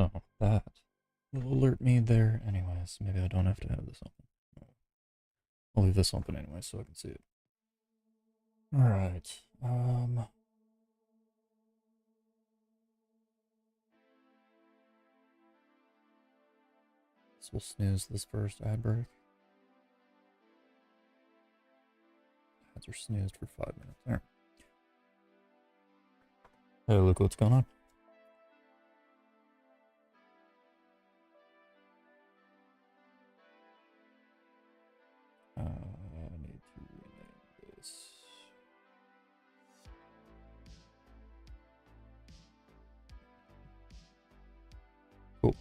So that will alert me there anyways. Maybe I don't have to have this open. I'll leave this open anyway so I can see it. Alright. So we'll snooze this first ad break. Ads are snoozed for 5 minutes. Alright. Hey, look what's going on. I need to rename this. Cool.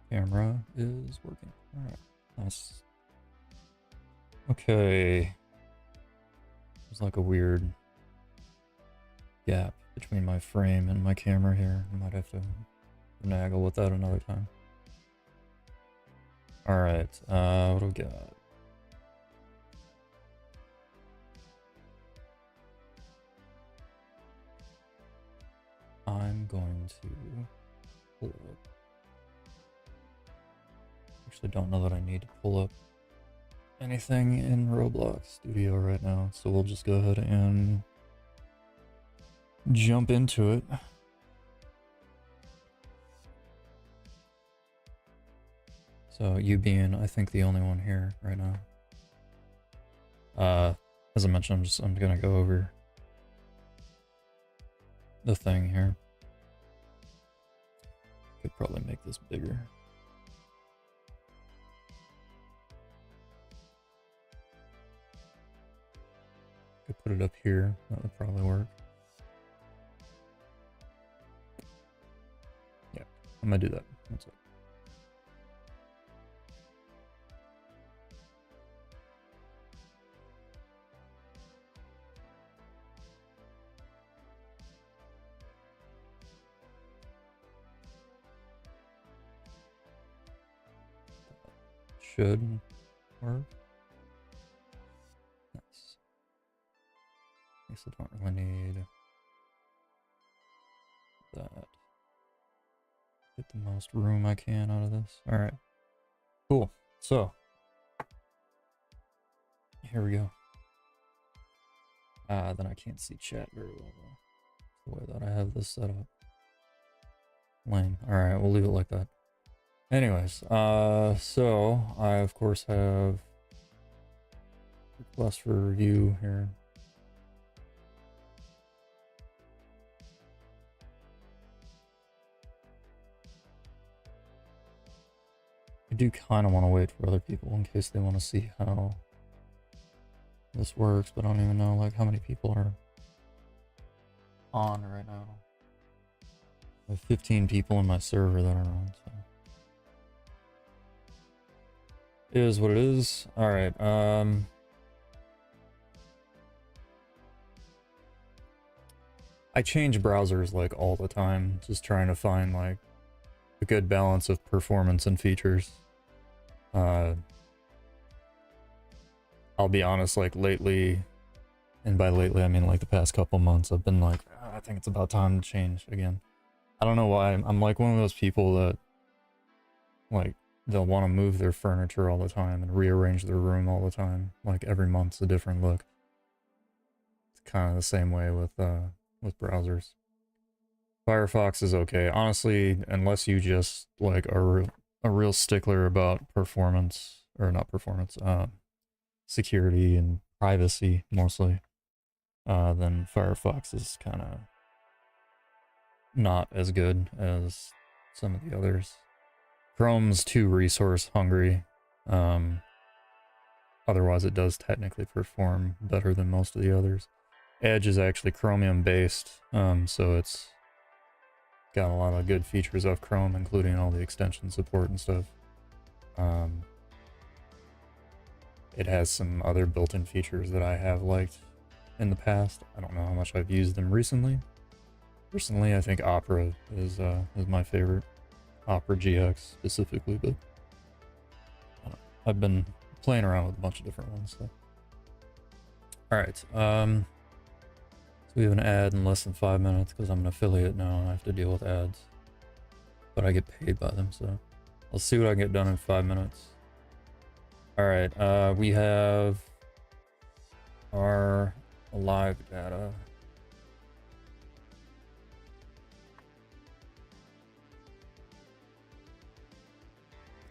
Camera is working. Alright. Nice. Okay. There's like a weird gap between my frame and my camera here. I might have to naggle with that another time. Alright, what do we got? I'm going to pull up. Actually, don't know that I need to pull up anything in Roblox Studio right now, so we'll just go ahead and jump into it. So you being, I think, the only one here right now. As I mentioned, I'm gonna go over the thing here. Could probably make this bigger. Could put it up here. That would probably work. Yeah, I'm gonna do that. That's it. Should work. Nice. I guess I don't really need that. Get the most room I can out of this. Alright. Cool. So, here we go. Then I can't see chat very well though. The way that I have this set up. Lame. Alright, we'll leave it like that. Anyways, so I of course have requests for review here. I do kind of want to wait for other people in case they want to see how this works, but I don't even know like how many people are on right now. I have 15 people in my server that are on, so. It is what it is. Alright, I change browsers like all the time, just trying to find like a good balance of performance and features. I'll be honest, like lately, and by lately I mean like the past couple months, I've been like, I think it's about time to change again. I don't know why. I'm like one of those people that like they'll want to move their furniture all the time and rearrange their room all the time. Like every month's a different look. It's kind of the same way with browsers. Firefox is okay. Honestly, unless you just like are a real stickler about performance, or not performance, security and privacy mostly, then Firefox is kind of not as good as some of the others. Chrome's too resource hungry. Otherwise it does technically perform better than most of the others. Edge is actually Chromium based, so it's got a lot of good features of Chrome, including all the extension support and stuff. It has some other built-in features that I have liked in the past. I don't know how much I've used them recently. Personally, I think Opera is my favorite. Opera GX specifically, but I've been playing around with a bunch of different ones. So. Alright, So we have an ad in less than 5 minutes because I'm an affiliate now and I have to deal with ads. But I get paid by them, so I'll see what I can get done in 5 minutes. Alright, we have our live data.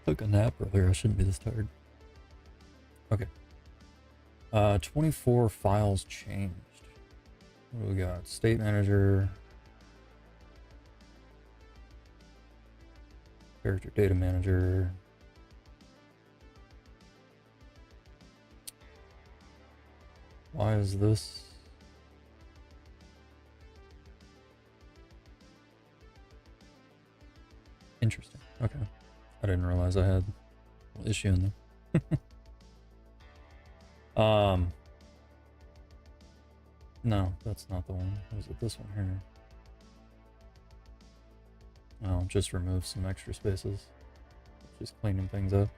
I took a nap earlier, I shouldn't be this tired. Okay. 24 files changed. What do we got? State manager. Character data manager. Why is this? Interesting. Okay. I didn't realize I had an issue in there. No, that's not the one. Was it this one here? Oh, just remove some extra spaces. Just cleaning things up.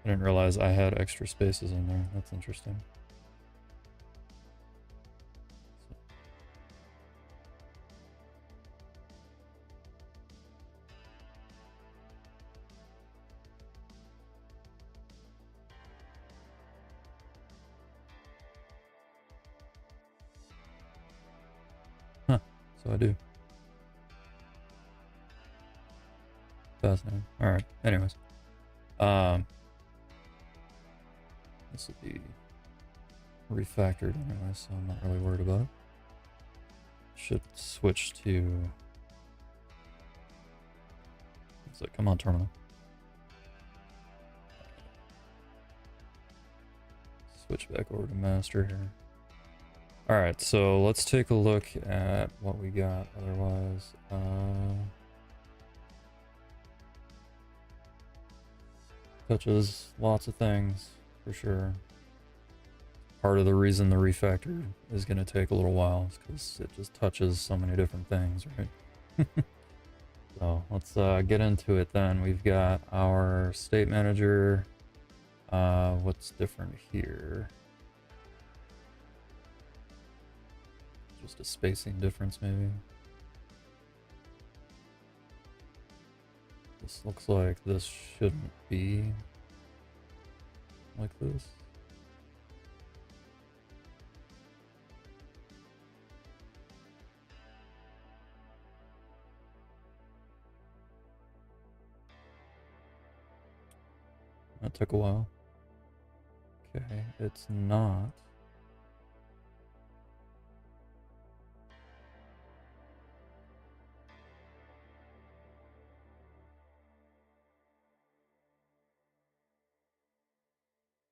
I didn't realize I had extra spaces in there. That's interesting. Huh, so I do. Fascinating. Alright, anyways. This will be refactored anyway, so I'm not really worried about it. Should switch to... It's like, come on, terminal. Switch back over to master here. Alright, so let's take a look at what we got otherwise. Touches lots of things, for sure. Part of the reason the refactor is going to take a little while is because it just touches so many different things, right? So let's get into it then. We've got our state manager. What's different here? Just a spacing difference, maybe. This looks like this shouldn't be like this. That took a while. Okay, it's not.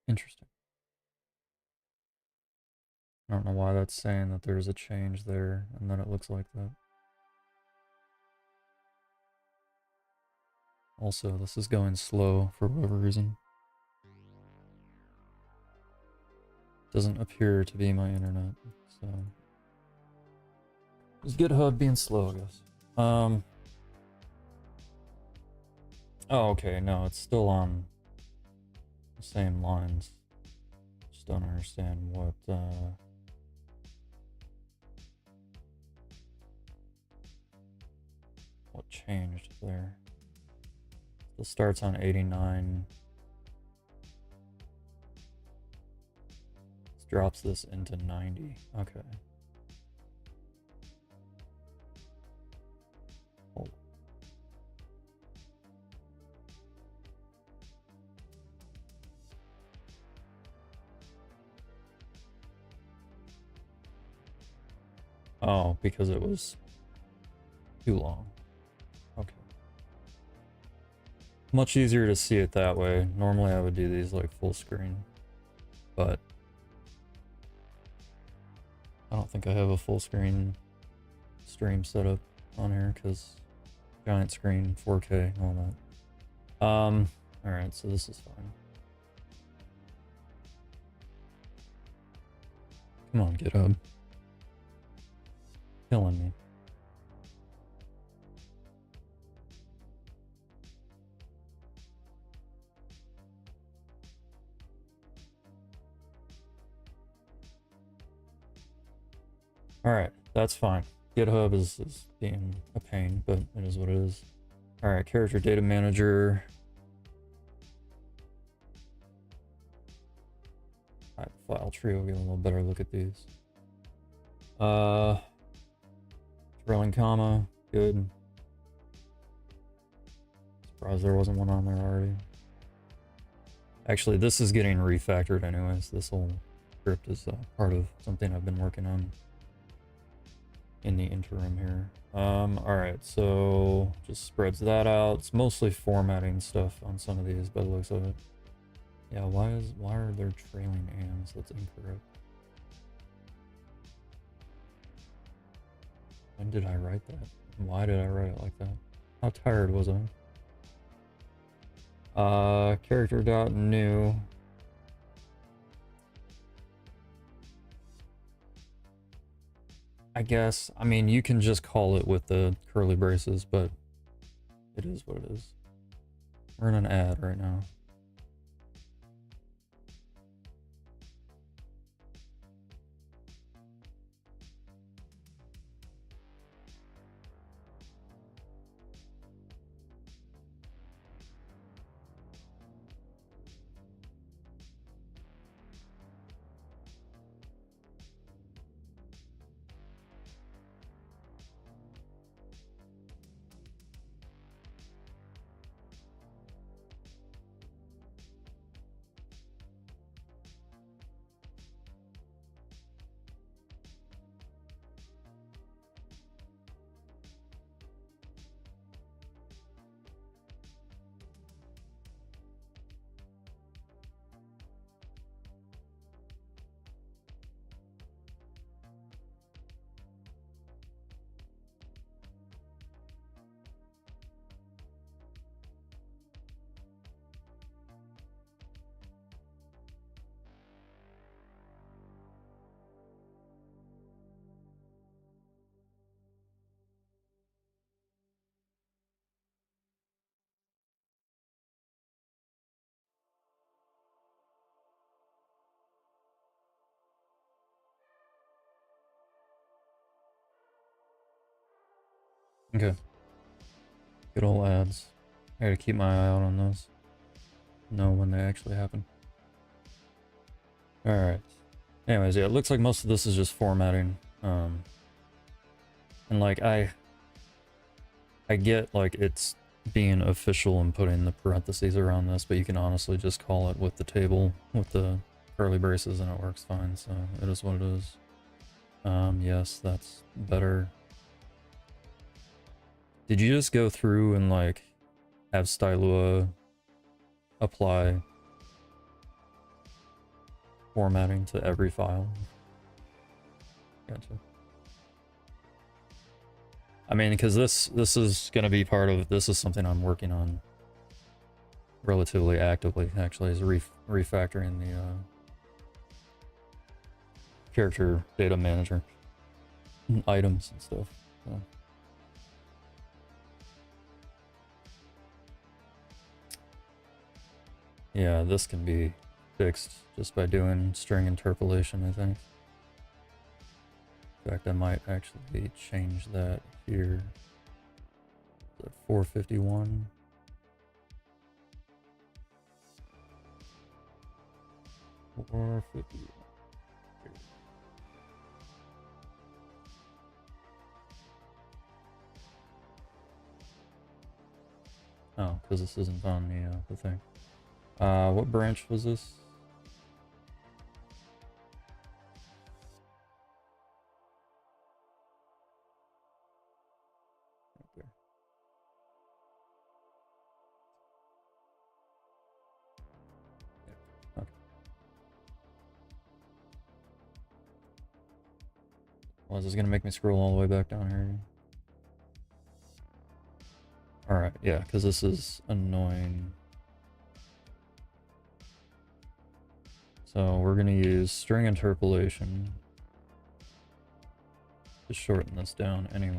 Interesting. I don't know why that's saying that there's a change there and then it looks like that. Also, this is going slow for whatever reason. Doesn't appear to be my internet, so... It's GitHub being slow, I guess. Oh, okay, no, it's still on the same lines. Just don't understand what changed there. Still starts on 89. This drops this into 90. Okay. Hold. Oh, because it was too long. Okay. Much easier to see it that way. Normally I would do these like full screen, but I don't think I have a full screen stream setup on here because giant screen, 4K, all that. Alright, so this is fine. Come on, GitHub. Killing me. Alright, That's fine. GitHub is being a pain, but it is what it is. Alright, character data manager. Alright, file tree, we'll get a little better look at these. Trailing comma, good. Surprised there wasn't one on there already. Actually, this is getting refactored anyways. This whole script is part of something I've been working on in the interim here. Alright, so just spreads that out. It's mostly formatting stuff on some of these by the looks of it. Yeah, why are there trailing ands? That's incorrect. When did I write that? Why did I write it like that? How tired was I? Character.new. I guess, I mean, you can just call it with the curly braces, but it is what it is. We're in an ad right now. Okay. Good old ads. I gotta keep my eye out on those. Know when they actually happen. Alright. Anyways, yeah, it looks like most of this is just formatting. And like I get like it's being official and putting the parentheses around this, but you can honestly just call it with the table with the curly braces and it works fine, so it is what it is. Yes, that's better. Did you just go through and like have Stylua apply formatting to every file? Gotcha. I mean, because this is going to be part of, this is something I'm working on relatively actively, actually, is refactoring the character data manager items and stuff. So. Yeah, this can be fixed just by doing string interpolation, I think. In fact, I might actually change that here. Is that 451? Oh, because this isn't on the thing. What branch was this? Okay. Yeah. Okay. Well, is this gonna make me scroll all the way back down here? Alright, yeah, because this is annoying. So we're gonna use string interpolation to shorten this down anyways.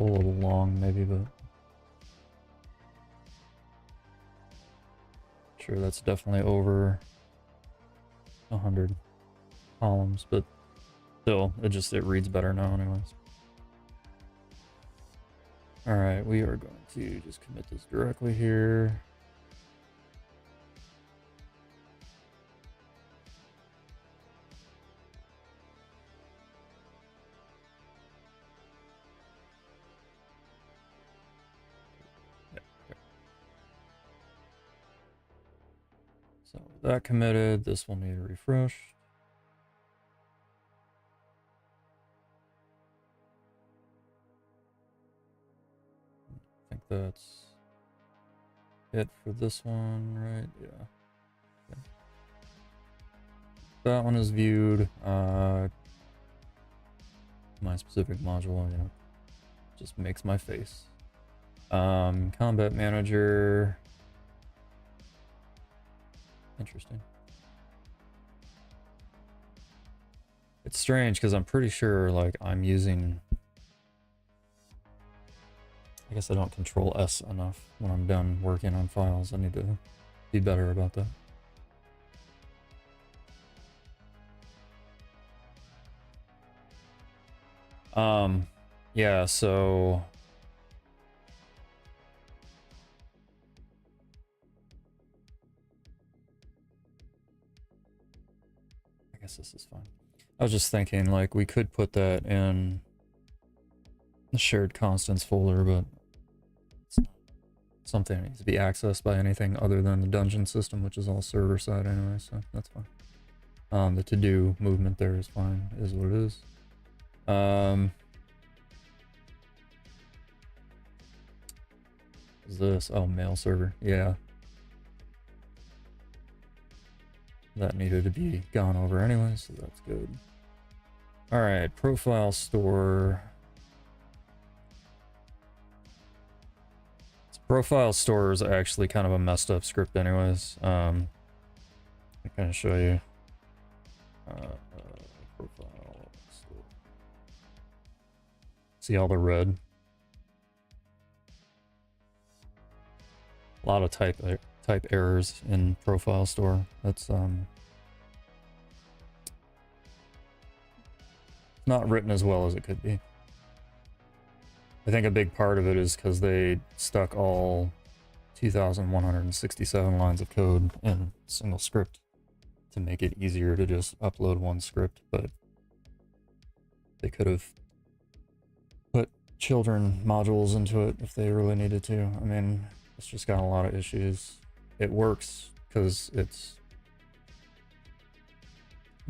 a little long maybe, but sure that's definitely over 100 columns, but still, it reads better now anyways. Alright, we are going to just commit this directly here. So that committed, this will need a refresh. I think that's it for this one, right? Yeah. Okay. That one is viewed. My specific module, you know, just makes my face. Combat manager. Interesting. It's strange because I'm pretty sure like I'm using, I guess I don't control S enough when I'm done working on files. I need to be better about that. Yeah, so I guess this is fine. I was just thinking like we could put that in the shared constants folder, but it's not something that needs to be accessed by anything other than the dungeon system, which is all server side anyway, so that's fine. The to-do movement there is fine, is what it is. Is this? Oh, mail server. Yeah. That needed to be gone over anyway, so that's good. Alright, profile store. Profile store is actually kind of a messed up script anyways. I'm gonna show you. Profile store. See all the red? A lot of type errors in profile store. That's not written as well as it could be. I think a big part of it is because they stuck all 2,167 lines of code in a single script to make it easier to just upload one script, but they could have put children modules into it if they really needed to. I mean, it's just got a lot of issues. It works because it's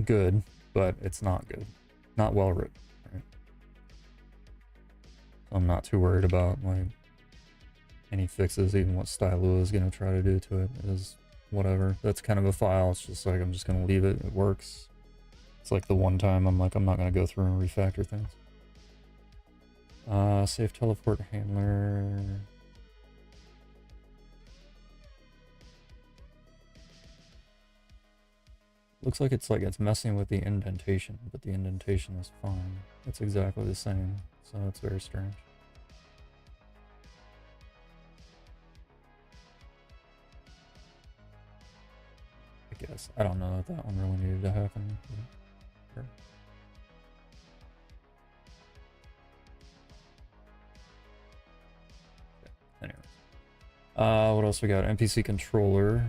good, but it's not good. Not well written, right? So I'm not too worried about like any fixes, even what Stylo is going to try to do to it is whatever. That's kind of a file. It's just like, I'm just going to leave it. It works. It's like the one time I'm like, I'm not going to go through and refactor things. Safe teleport handler. Looks like it's messing with the indentation, but the indentation is fine. It's exactly the same, so it's very strange. I guess. I don't know that one really needed to happen. Sure. Anyways. What else we got? NPC controller.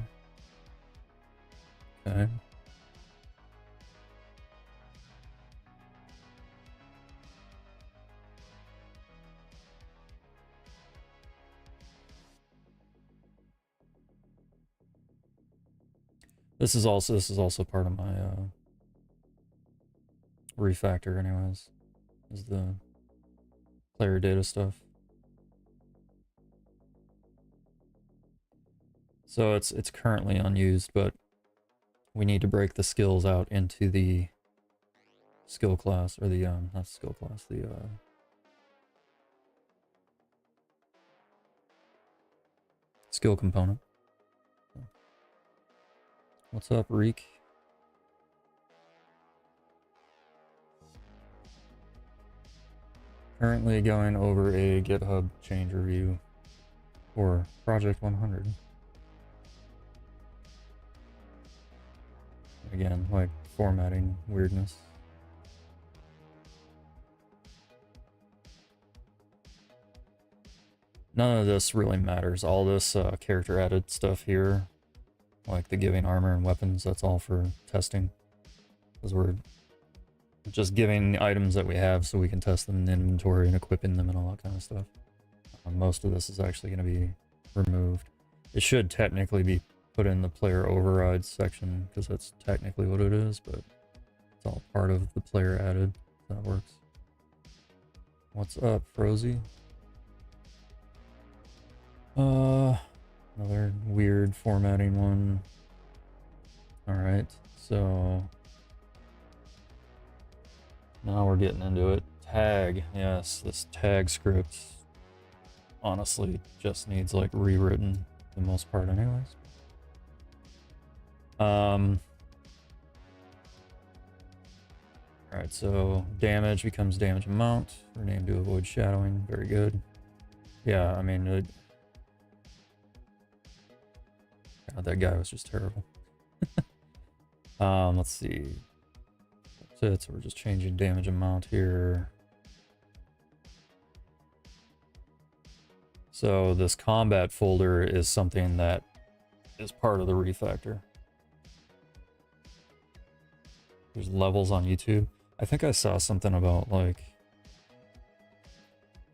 Okay. This is also part of my refactor anyways. Is the player data stuff. So it's currently unused, but we need to break the skills out into the skill class, or the not skill class, the skill component. What's up, Reek? Currently going over a GitHub change review for Project 100. Again, like formatting weirdness. None of this really matters. All this character added stuff here, like the giving armor and weapons, that's all for testing. Because we're just giving items that we have so we can test them in the inventory and equipping them and all that kind of stuff. Most of this is actually going to be removed. It should technically be put in the player overrides section because that's technically what it is, but it's all part of the player added. That works. What's up, Frozy? Another weird formatting one. Alright, so now we're getting into it. Tag, yes, this tag script honestly just needs like rewritten for the most part anyways. Alright, so damage becomes damage amount, renamed to avoid shadowing, very good. Yeah, I mean, God, that guy was just terrible. Let's see. That's it, so we're just changing damage amount here. So this combat folder is something that is part of the refactor. There's levels on YouTube. I think I saw something about like,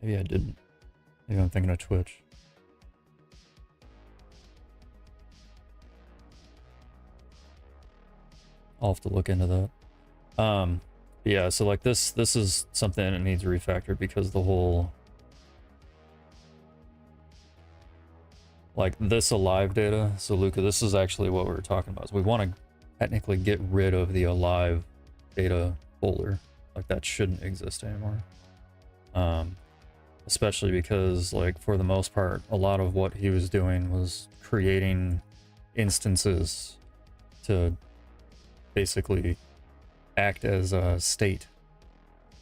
maybe I didn't. Maybe I'm thinking of Twitch. I'll have to look into that. Yeah, so like this is something that needs refactored because the whole, like this alive data. So Luca, this is actually what we were talking about. So we want to technically get rid of the alive data folder. Like that shouldn't exist anymore. Especially because like for the most part, a lot of what he was doing was creating instances to basically act as a state.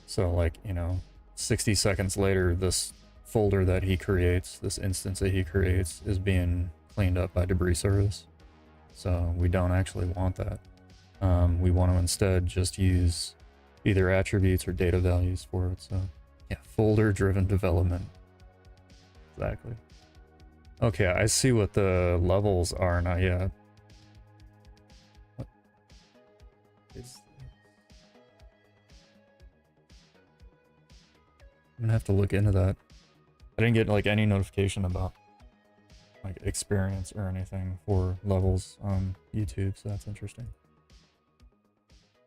So like, you know, 60 seconds later, this folder that he creates, this instance that he creates, is being cleaned up by debris service. So we don't actually want that. We want to instead just use either attributes or data values for it. So yeah, folder driven development. Exactly. Okay, I see what the levels are now. Yeah. I'm gonna have to look into that. I didn't get like any notification about like experience or anything for levels on YouTube, so that's interesting.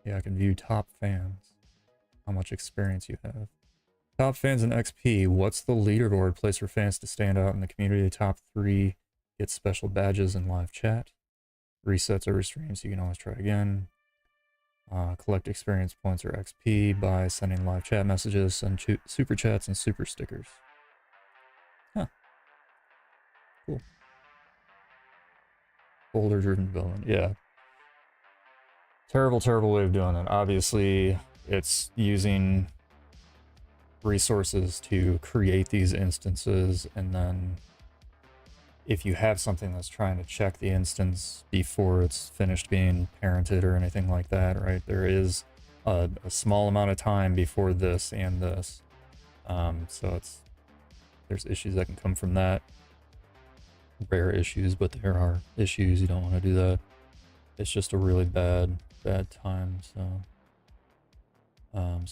Yeah, I can view top fans, how much experience you have. Top fans and XP, what's the leaderboard place for fans to stand out in the community? Top 3 get special badges in live chat. Resets over stream, so you can always try again. Collect experience points or XP by sending live chat messages, send super chats and super stickers. Huh. Cool. Folder driven development. Yeah. Terrible, terrible way of doing it. Obviously, it's using resources to create these instances, and then if you have something that's trying to check the instance before it's finished being parented or anything like that, right? There is a small amount of time before this and this. So there's issues that can come from that. Rare issues, but there are issues. You don't want to do that. It's just a really bad time. So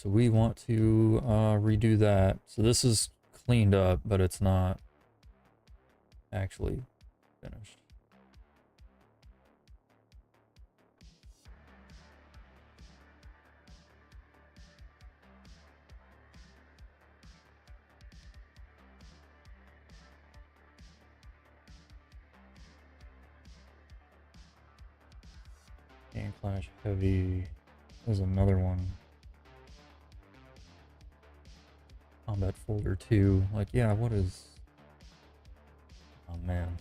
we want to redo that. So this is cleaned up, but it's not actually finished. Game Clash Heavy. There's another one. Combat folder 2. Like, yeah, what is... Oh man.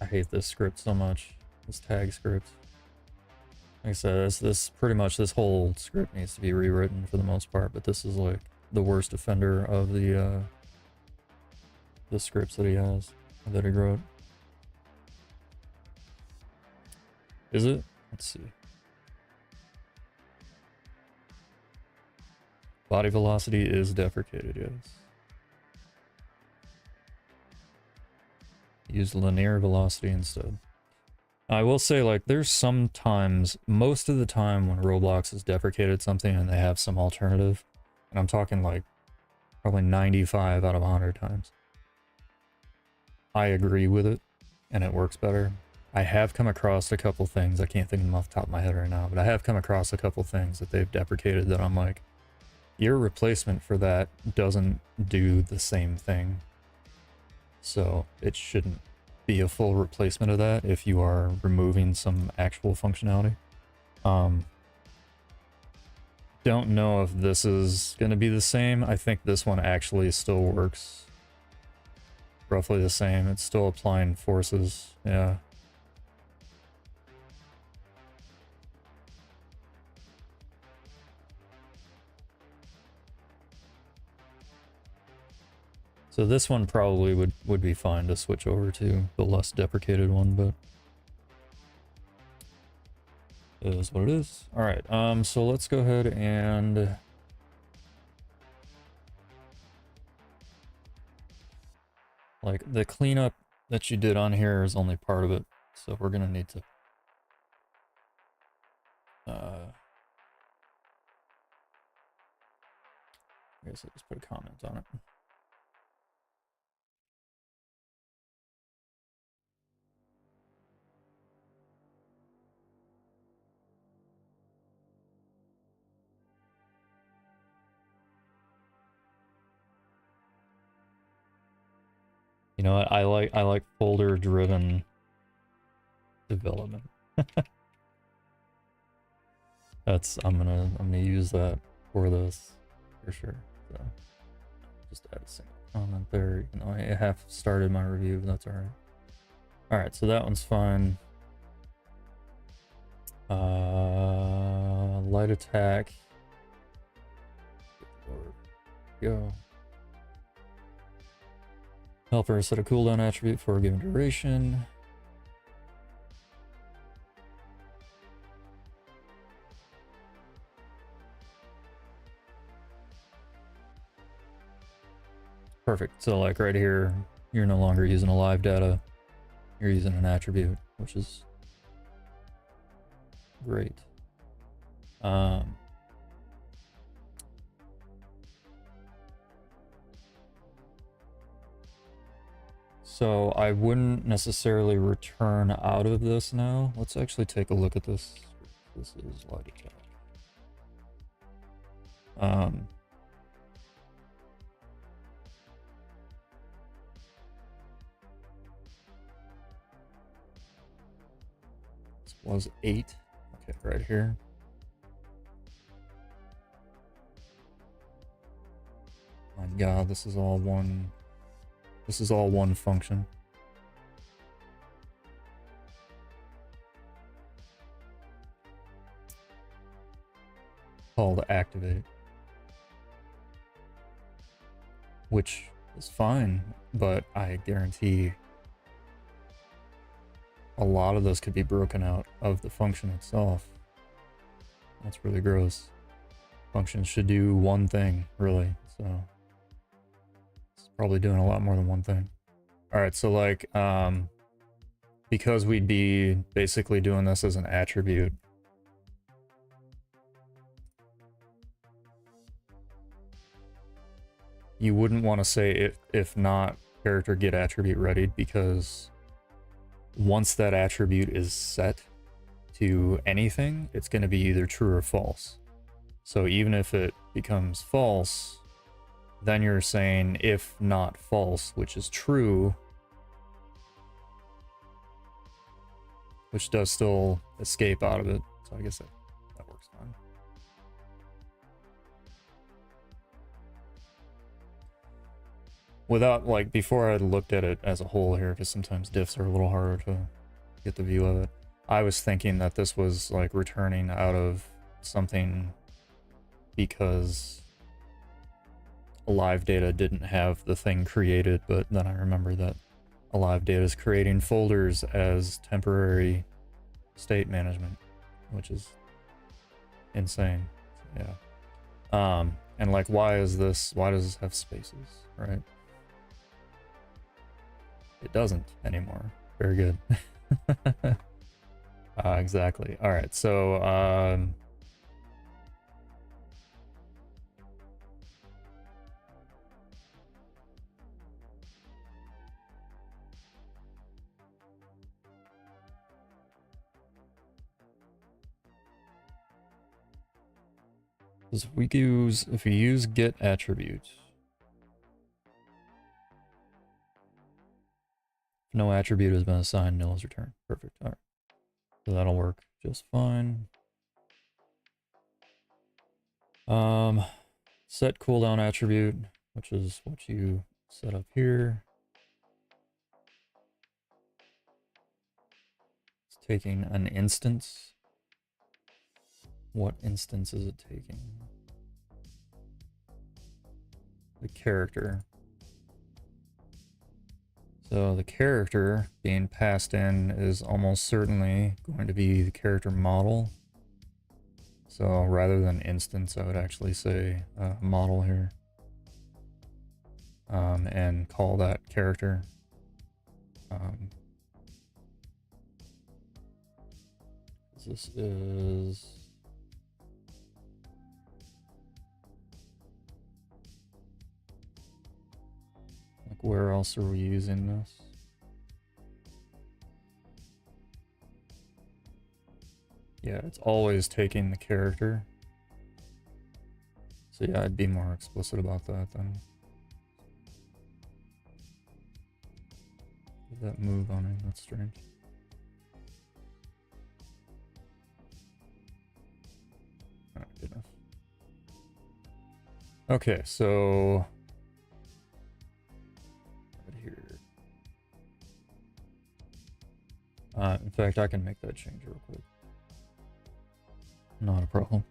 I hate this script so much. This tag script. Like I said, this pretty much this whole script needs to be rewritten for the most part, but this is like the worst offender of the scripts that he has, that he wrote. Is it? Let's see. Body velocity is deprecated, yes. Use linear velocity instead. I will say, like, there's sometimes, most of the time when Roblox has deprecated something and they have some alternative, and I'm talking like probably 95 out of 100 times, I agree with it and it works better. I have come across a couple things, I can't think of them off the top of my head right now, but I have come across a couple things that they've deprecated that I'm like, your replacement for that doesn't do the same thing. So it shouldn't be a full replacement of that if you are removing some actual functionality. Don't know if this is going to be the same. I think this one actually still works roughly the same. It's still applying forces, yeah. So this one probably would be fine to switch over to the less deprecated one, but it is what it is. All right, so let's go ahead and like the cleanup that you did on here is only part of it, so we're gonna need to I guess I'll just put a comment on it. You know what? I like folder driven development. I'm gonna use that for this for sure. So just add a single comment there, even though I have started my review, but that's alright. Alright, so that one's fine. Light attack. Go. Helper set a cooldown attribute for a given duration. Perfect. So like right here, you're no longer using a live data. You're using an attribute, which is great. So I wouldn't necessarily return out of this now. Let's actually take a look at this. This is light attack. This was 8. Okay, right here. My God, this is all one. This is all one function. Called activate. Which is fine, but I guarantee a lot of those could be broken out of the function itself. That's really gross. Functions should do one thing, really, so it's probably doing a lot more than one thing. All right, so like, because we'd be basically doing this as an attribute, you wouldn't want to say if not character get attribute readied, because once that attribute is set to anything, it's going to be either true or false. So even if it becomes false, then you're saying if not false, which is true, which does still escape out of it. So I guess that works fine. Without, like, before I looked at it as a whole here, because sometimes diffs are a little harder to get the view of it, I was thinking that this was like returning out of something because live data didn't have the thing created, but then I remember that live data is creating folders as temporary state management, which is insane. Yeah. And like, why does this have spaces, right? It doesn't anymore. Very good. Exactly. All right, so if we use get attribute, if no attribute has been assigned, nil is returned. Perfect. All right, so that'll work just fine. Set cooldown attribute, which is what you set up here. It's taking an instance. What instance is it taking? The character. So the character being passed in is almost certainly going to be the character model. So rather than instance, I would actually say model here. And call that character. This is... like, where else are we using this? Yeah, it's always taking the character. So yeah, I'd be more explicit about that then. Did that move on me? That's strange. Alright, good enough. Okay, so right here. In fact, I can make that change real quick. Not a problem.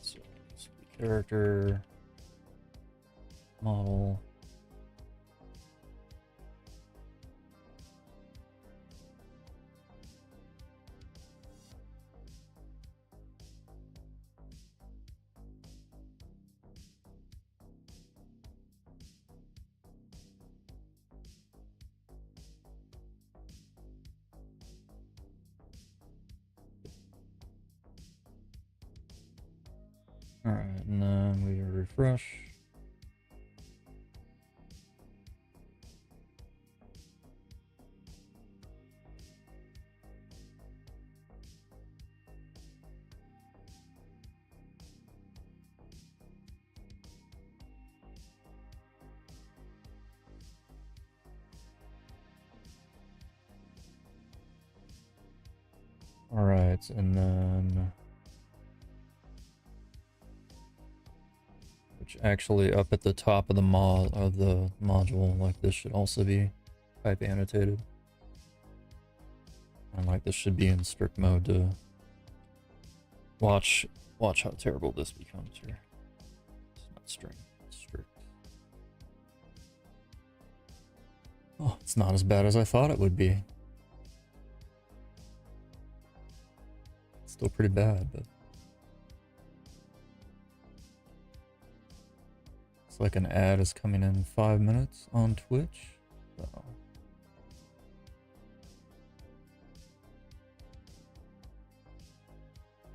So, character model. Alright, and then we refresh. Alright, and then... which actually up at the top of the module, like this should also be type annotated. And like this should be in strict mode to watch how terrible this becomes here. It's not string, it's strict. Oh, it's not as bad as I thought it would be. It's still pretty bad, but it's like an ad is coming in 5 minutes on Twitch. So.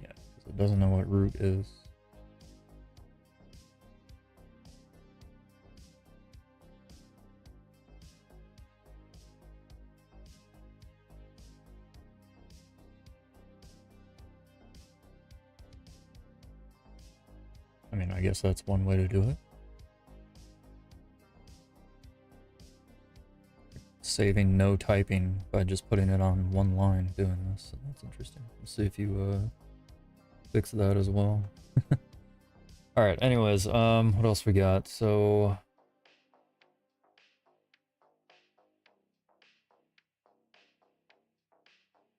Yeah, because it doesn't know what root is. I mean, I guess that's one way to do it. Saving no typing by just putting it on one line doing this. So that's interesting. Let's see if you fix that as well. All right, anyways, what else we got? So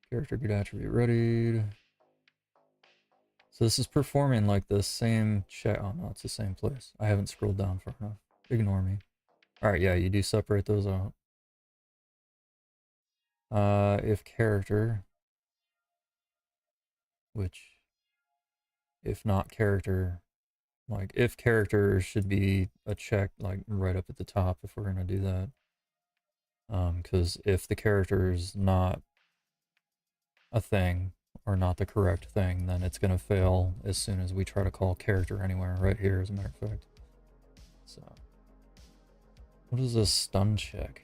character get attribute readied. So this is performing like the same check. Oh no, it's the same place. I haven't scrolled down far enough. Ignore me. All right, yeah, you do separate those out. If character, which if not character, like if character should be a check like right up at the top if we're gonna do that. Because if the character is not a thing or not the correct thing, then it's gonna fail as soon as we try to call character anywhere. Right here, as a matter of fact. So, what is this stun check?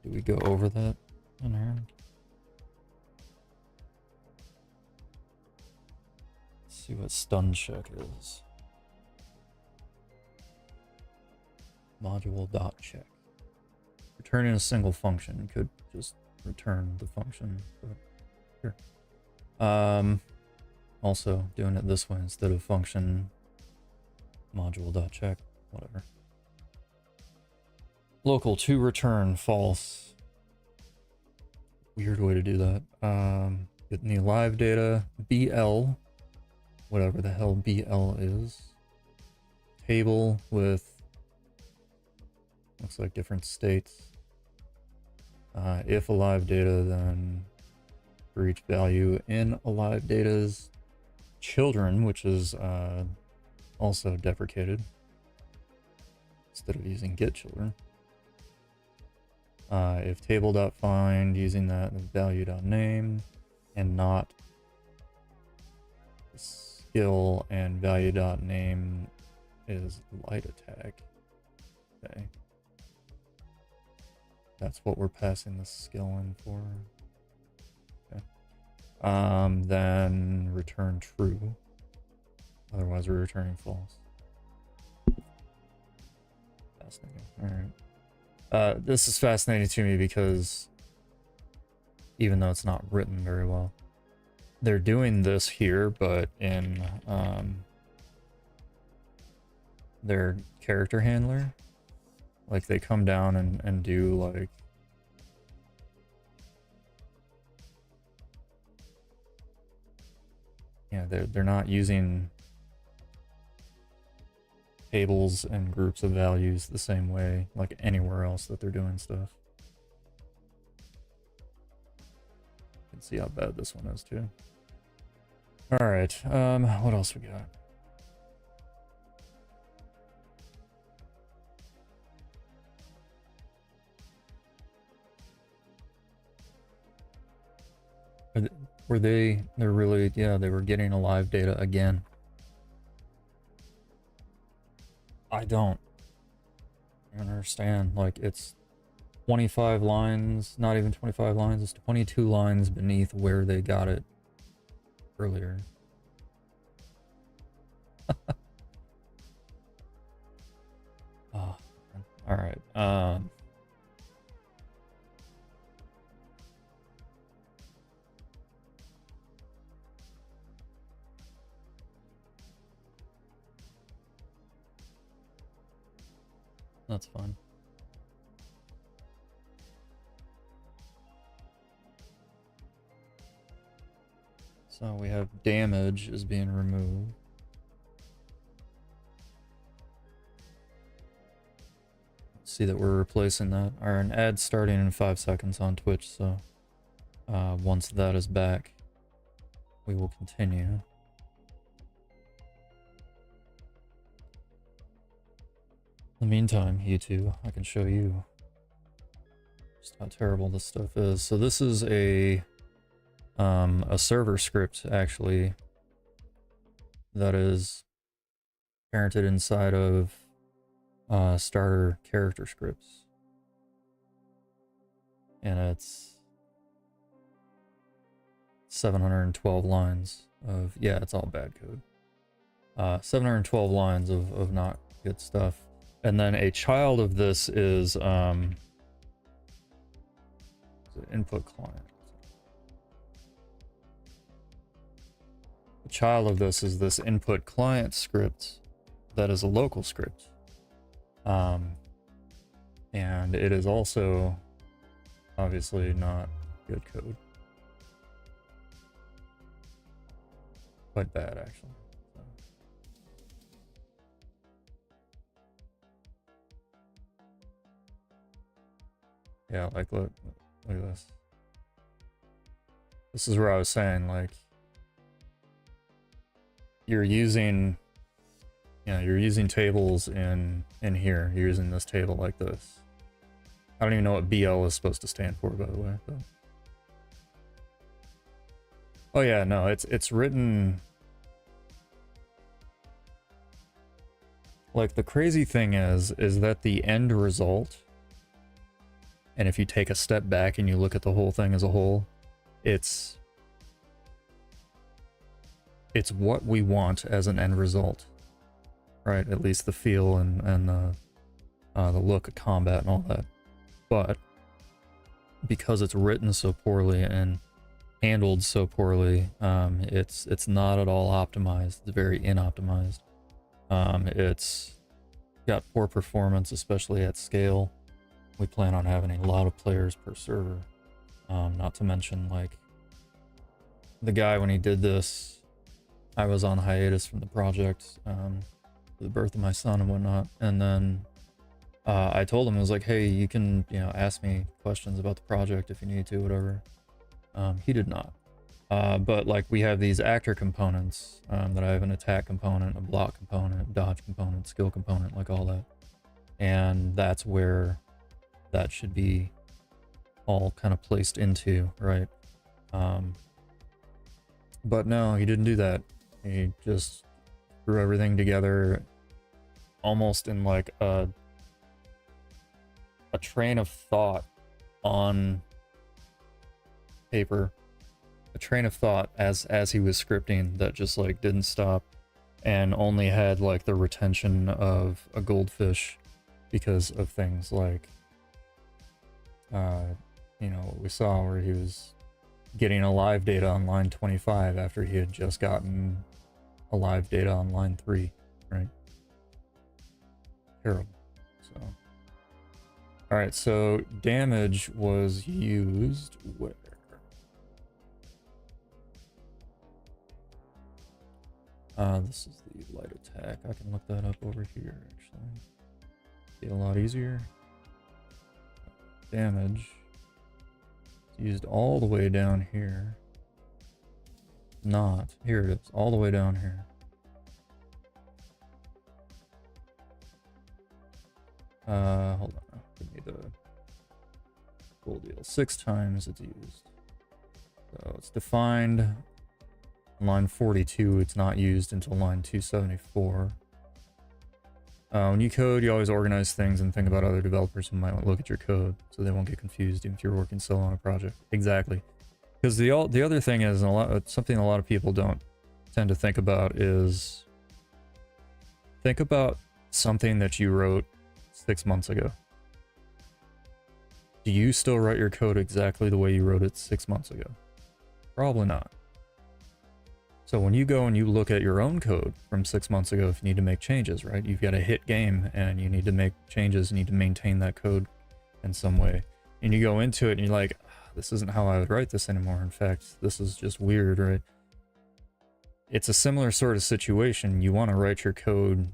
Do we go over that in here? Let's see what stun check is. Module dot check. Returning a single function could just return the function, but here. Also doing it this way instead of function module dot check, whatever. Local to return false. Weird way to do that. Getting the live data, BL, whatever the hell BL is. Table with, looks like different states. If alive data, then for each value in alive data's children, which is also deprecated instead of using get children. If table.find using that value.name and not skill and value.name is light attack. Okay. That's what we're passing the skill in for. Okay. Then return true. Otherwise we're returning false. Fascinating. Alright. This is fascinating to me because even though it's not written very well, they're doing this here, but in their character handler. Like they come down and do like yeah, they're not using tables and groups of values the same way like anywhere else that they're doing stuff. You can see how bad this one is too. All right, what else we got? They're really, yeah, they were getting alive data again. I don't understand. Like, it's 25 lines, not even 25 lines, it's 22 lines beneath where they got it earlier. Oh, all right. That's fine. So we have damage is being removed. See that we're replacing that. Or an ad starting in 5 seconds on Twitch, so once that is back, we will continue. In the meantime, YouTube, I can show you just how terrible this stuff is. So this is a server script, actually, that is parented inside of starter character scripts. And it's 712 lines of, yeah, it's all bad code. 712 lines of not good stuff. And then a child of this is input client. The child of this is this input client script that is a local script. And it is also obviously not good code. Quite bad, actually. So. Yeah, like look at this. This is where I was saying, like, you're using tables in here. You're using this table like this. I don't even know what BL is supposed to stand for, by the way. But... oh yeah, no, it's written. Like, the crazy thing is that the end result, and if you take a step back and you look at the whole thing as a whole, it's what we want as an end result, right? At least the feel and the look of combat and all that. But because it's written so poorly and handled so poorly, it's not at all optimized. It's very inoptimized. It's got poor performance, especially at scale. We plan on having a lot of players per server. Not to mention, like, the guy, when he did this, I was on hiatus from the project, for the birth of my son and whatnot. And then I told him, I was like, hey, you can, ask me questions about the project if you need to, whatever. He did not. But like, we have these actor components, that I have an attack component, a block component, dodge component, skill component, like all that. And that's where that should be all kind of placed into, right? But no, he didn't do that. He just threw everything together almost in like a train of thought on paper. A train of thought as he was scripting that just like didn't stop, and only had like the retention of a goldfish because of things like what we saw where he was getting a live data on line 25 after he had just gotten a live data on line 3, right? Terrible. So all right, so damage was used where? This is the light attack. I can look that up over here, actually. Be a lot easier. Damage. It's used all the way down here. Not. Here it is. All the way down here. Hold on. Give me the full deal. 6 times it's used. So it's defined. Line 42, it's not used until line 274. When you code, you always organize things and think about other developers who might want to look at your code, so they won't get confused even if you're working solo on a project. Exactly. Because the other thing is, something a lot of people don't tend to think about is, think about something that you wrote 6 months ago. Do you still write your code exactly the way you wrote it 6 months ago? Probably not. So when you go and you look at your own code from 6 months ago, if you need to make changes, right? You've got a hit game and you need to make changes, you need to maintain that code in some way. And you go into it and you're like, this isn't how I would write this anymore. In fact, this is just weird, right? It's a similar sort of situation. You want to write your code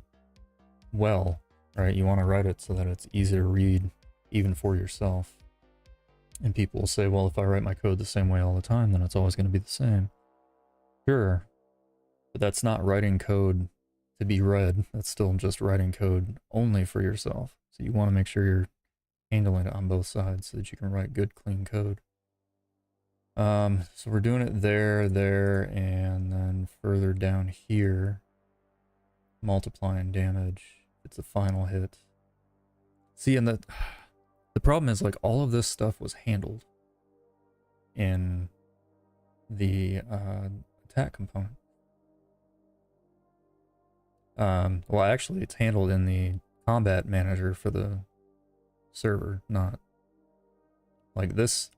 well, right? You want to write it so that it's easy to read even for yourself. And people will say, well, if I write my code the same way all the time, then it's always going to be the same. Sure, but that's not writing code to be read. That's still just writing code only for yourself. So you want to make sure you're handling it on both sides so that you can write good, clean code. So we're doing it there, and then further down here, multiplying damage. It's a final hit. See, and the problem is, like, all of this stuff was handled in the attack component. Well, actually, it's handled in the combat manager for the server, not. Like, this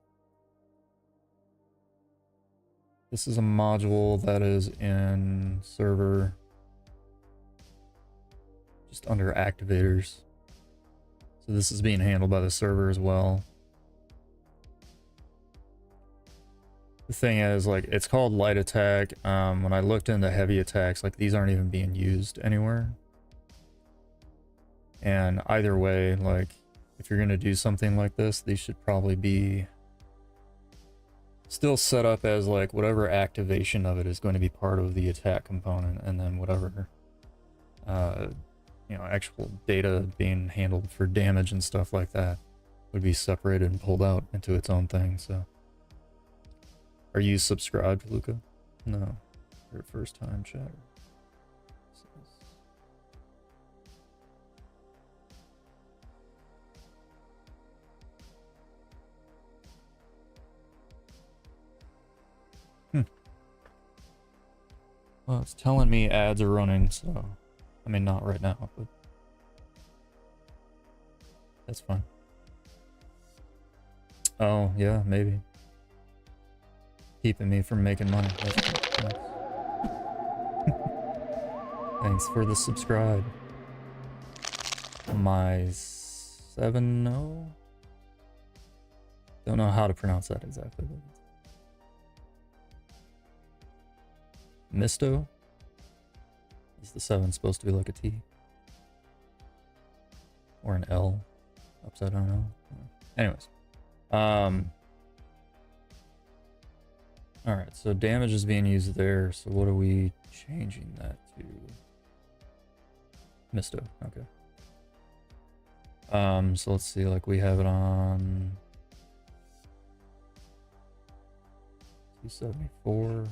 This is a module that is in server, just under activators. So this is being handled by the server as well. The thing is, like, it's called light attack. When I looked into heavy attacks, like, these aren't even being used anywhere. And either way, like, if you're gonna do something like this, these should probably be still set up as, like, whatever activation of it is going to be part of the attack component, and then whatever, you know, actual data being handled for damage and stuff like that would be separated and pulled out into its own thing. So, are you subscribed, Luca? No, your first time chatter. Well, it's telling me ads are running, so I mean, not right now, but that's fine. Oh, yeah, maybe. Keeping me from making money. Thanks. Thanks for the subscribe. My 7-0? Don't know how to pronounce that exactly. Misto? Is the 7 supposed to be like a T? Or an L? Upside down L? Anyways. Alright, so damage is being used there, so what are we changing that to? Misto, okay. So let's see, like we have it on 274.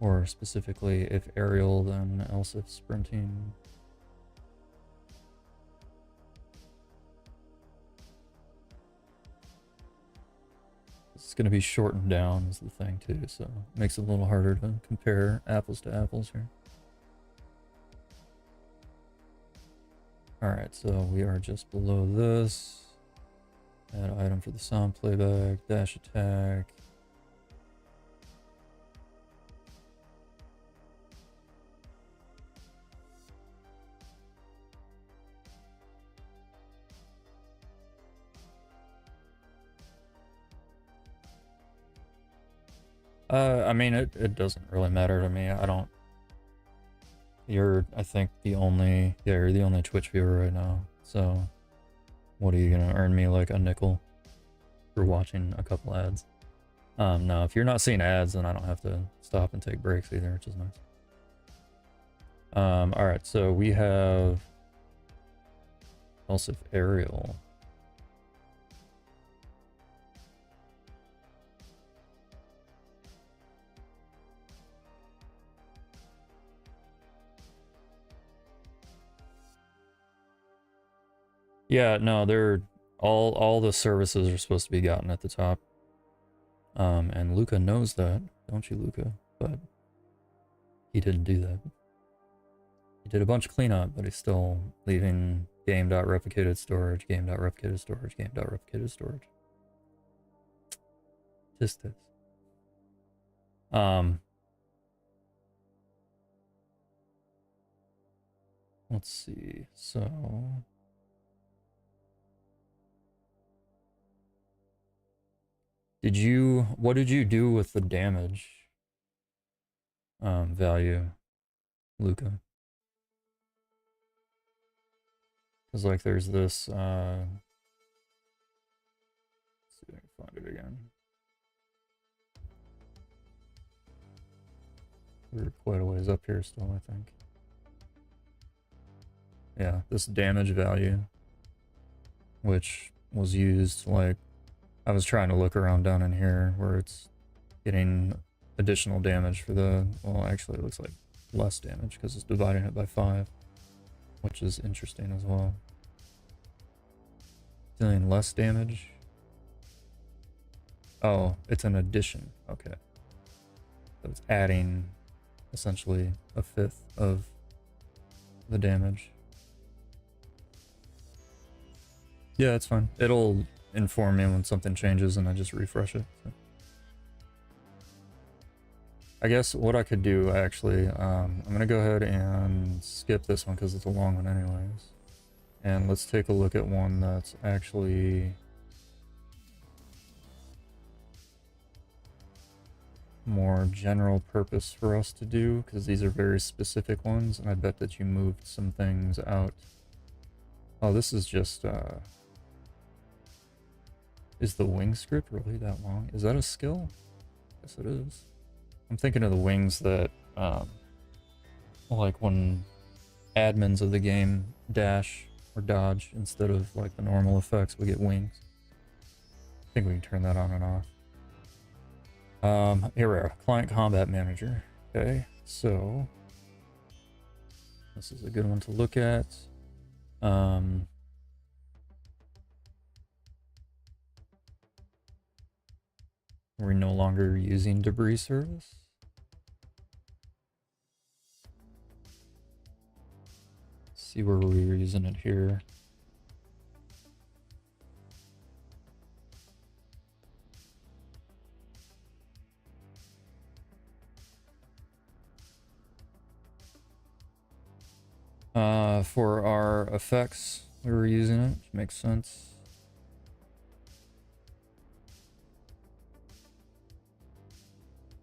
Or specifically, if aerial, then else if sprinting. It's going to be shortened down is the thing too, so it makes it a little harder to compare apples to apples here. Alright, so we are just below this. Add item for the sound playback, dash attack. I mean, it doesn't really matter to me. I don't... You're, I think, the only... Yeah, you're the only Twitch viewer right now. So, what are you gonna earn me, like, a nickel for watching a couple ads? No, if you're not seeing ads, then I don't have to stop and take breaks either, which is nice. Alright, so we have... Else if aerial... Yeah, no, they're all the services are supposed to be gotten at the top. And Luca knows that, don't you, Luca? But he didn't do that. He did a bunch of cleanup, but he's still leaving game.replicated storage, game.replicated storage, game.replicated storage. Just this. Let's see. So what did you do with the damage value, Luca? Because like there's this let's see if I can find it again. We're quite a ways up here still, I think. Yeah, this damage value, which was used, like, I was trying to look around down in here where it's getting additional damage for the, well, actually it looks like less damage because it's dividing it by 5, which is interesting as well. Dealing less damage. Oh, it's an addition. Okay. So it's adding essentially 1/5 of the damage. Yeah, it's fine. It'll inform me when something changes and I just refresh it. So. I guess what I could do, actually, I'm going to go ahead and skip this one because it's a long one anyways. And let's take a look at one that's actually more general purpose for us to do, because these are very specific ones, and I bet that you moved some things out. Oh, this is just, is the wing script really that long? Is that a skill? Yes, it is. I'm thinking of the wings that, like when admins of the game dash or dodge instead of like the normal effects, we get wings. I think we can turn that on and off. Here we are, Client Combat Manager. Okay, so this is a good one to look at. We're no longer using debris service. Let's see where we were using it here. For our effects, we were using it, which makes sense.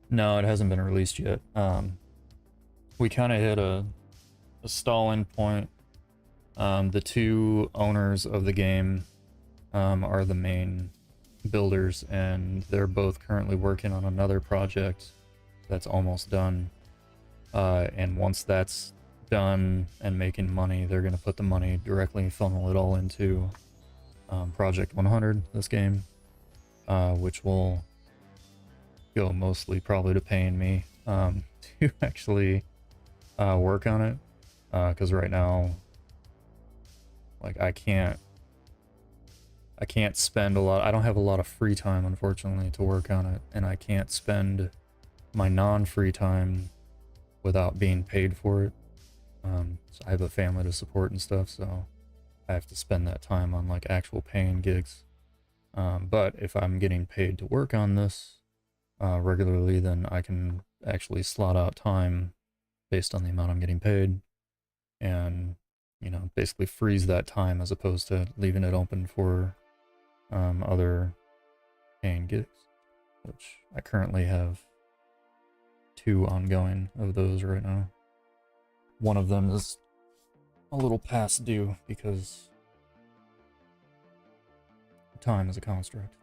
No, it hasn't been released yet. We kind of hit a stalling point. The two owners of the game are the main builders, and they're both currently working on another project that's almost done. And once that's done and making money, they're going to put the money directly, funnel it all into Project 100, this game, which will go mostly probably to paying me to actually work on it, because right now, like, I can't spend a lot. I don't have a lot of free time, unfortunately, to work on it, and I can't spend my non-free time without being paid for it. So I have a family to support and stuff, so I have to spend that time on like actual paying gigs. But if I'm getting paid to work on this regularly, then I can actually slot out time based on the amount I'm getting paid, and basically freeze that time as opposed to leaving it open for other paying gigs, which I currently have 2 ongoing of those right now. One of them is a little past due because time is a construct.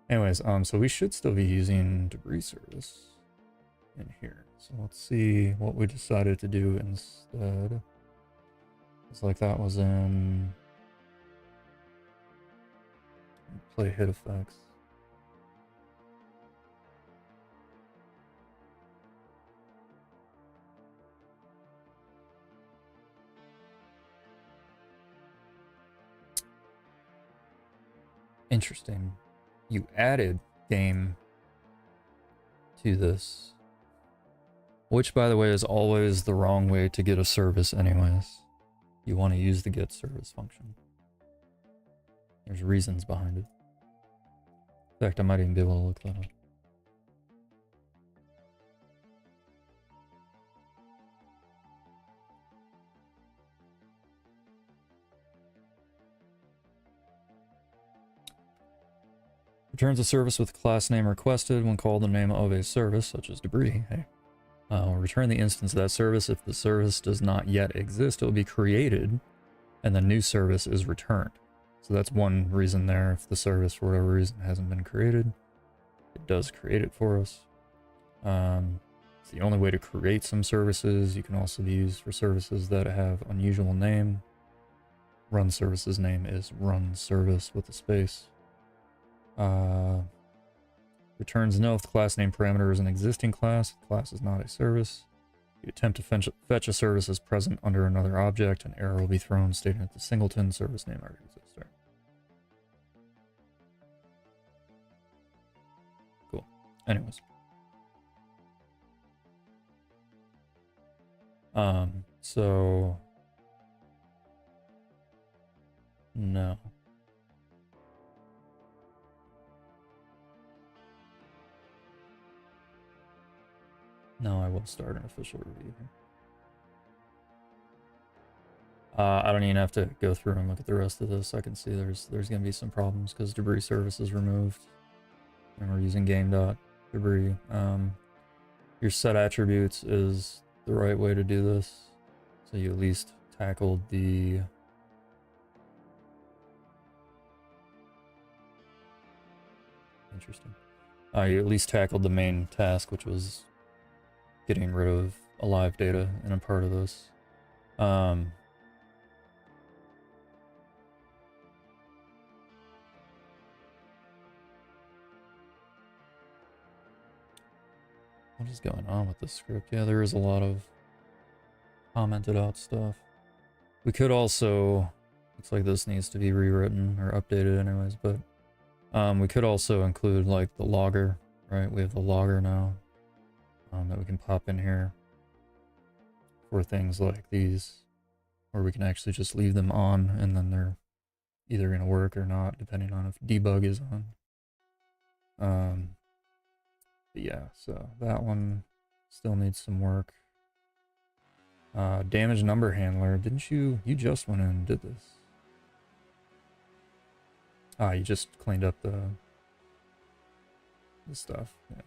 Anyways, so we should still be using debris service in here. So let's see what we decided to do instead. It's like that was in play hit effects. Interesting. You added game to this, which, by the way, is always the wrong way to get a service anyways. You want to use the get service function. There's reasons behind it. In fact, I might even be able to look that up. Returns a service with class name requested when called the name of a service, such as debris. Hey. Return the instance of that service. If the service does not yet exist, it will be created, and the new service is returned. So that's one reason there. If the service, for whatever reason, hasn't been created, it does create it for us. It's the only way to create some services. You can also be used for services that have unusual name. Run service's name is run service with a space. Returns no if the class name parameter is an existing class. The class is not a service. You attempt to fetch a service as present under another object, an error will be thrown stating that the singleton service name already exists there. Cool. Anyways. So No. No, I will start an official review here. I don't even have to go through and look at the rest of this. I can see there's going to be some problems because debris service is removed. And we're using game.debris. Your set attributes is the right way to do this. So you at least tackled the... Interesting. You at least tackled the main task, which was getting rid of alive data in a part of this. What is going on with this script? Yeah, there is a lot of commented out stuff. We could also... Looks like this needs to be rewritten or updated anyways, but we could also include like the logger, right? We have the logger now that we can pop in here for things like these, or we can actually just leave them on and then they're either going to work or not, depending on if debug is on. But yeah, so that one still needs some work. Damage number handler. Didn't you just went in and did this? You just cleaned up the stuff. Yeah.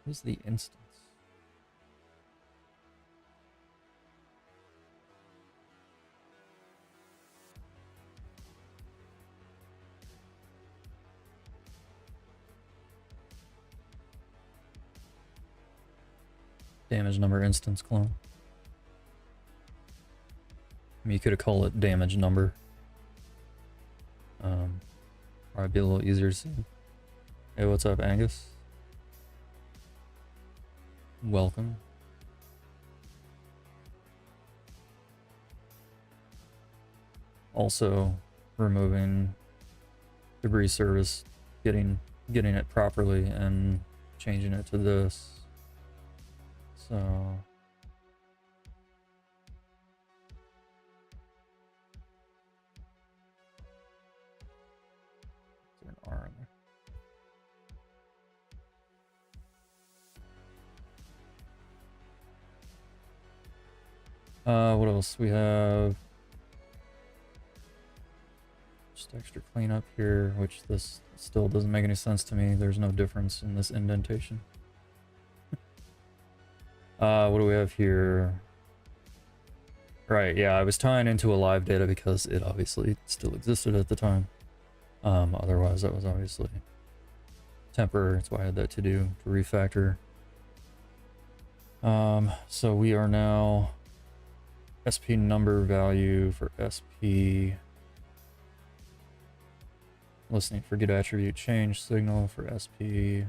What's the instance? Damage number instance clone. I mean, you could have called it damage number. Probably be a little easier to see. Hey, what's up, Angus? Welcome. Also, removing debris service, getting it properly, and changing it to this. So there's an R in there. What else? We have just extra cleanup here, which this still doesn't make any sense to me. There's no difference in this indentation. What do we have here? Right, yeah, I was tying into a live data because it obviously still existed at the time. Otherwise that was obviously temporary. That's why I had that to do, to refactor. So we are now SP number value for SP. Listening for get attribute change signal for SP.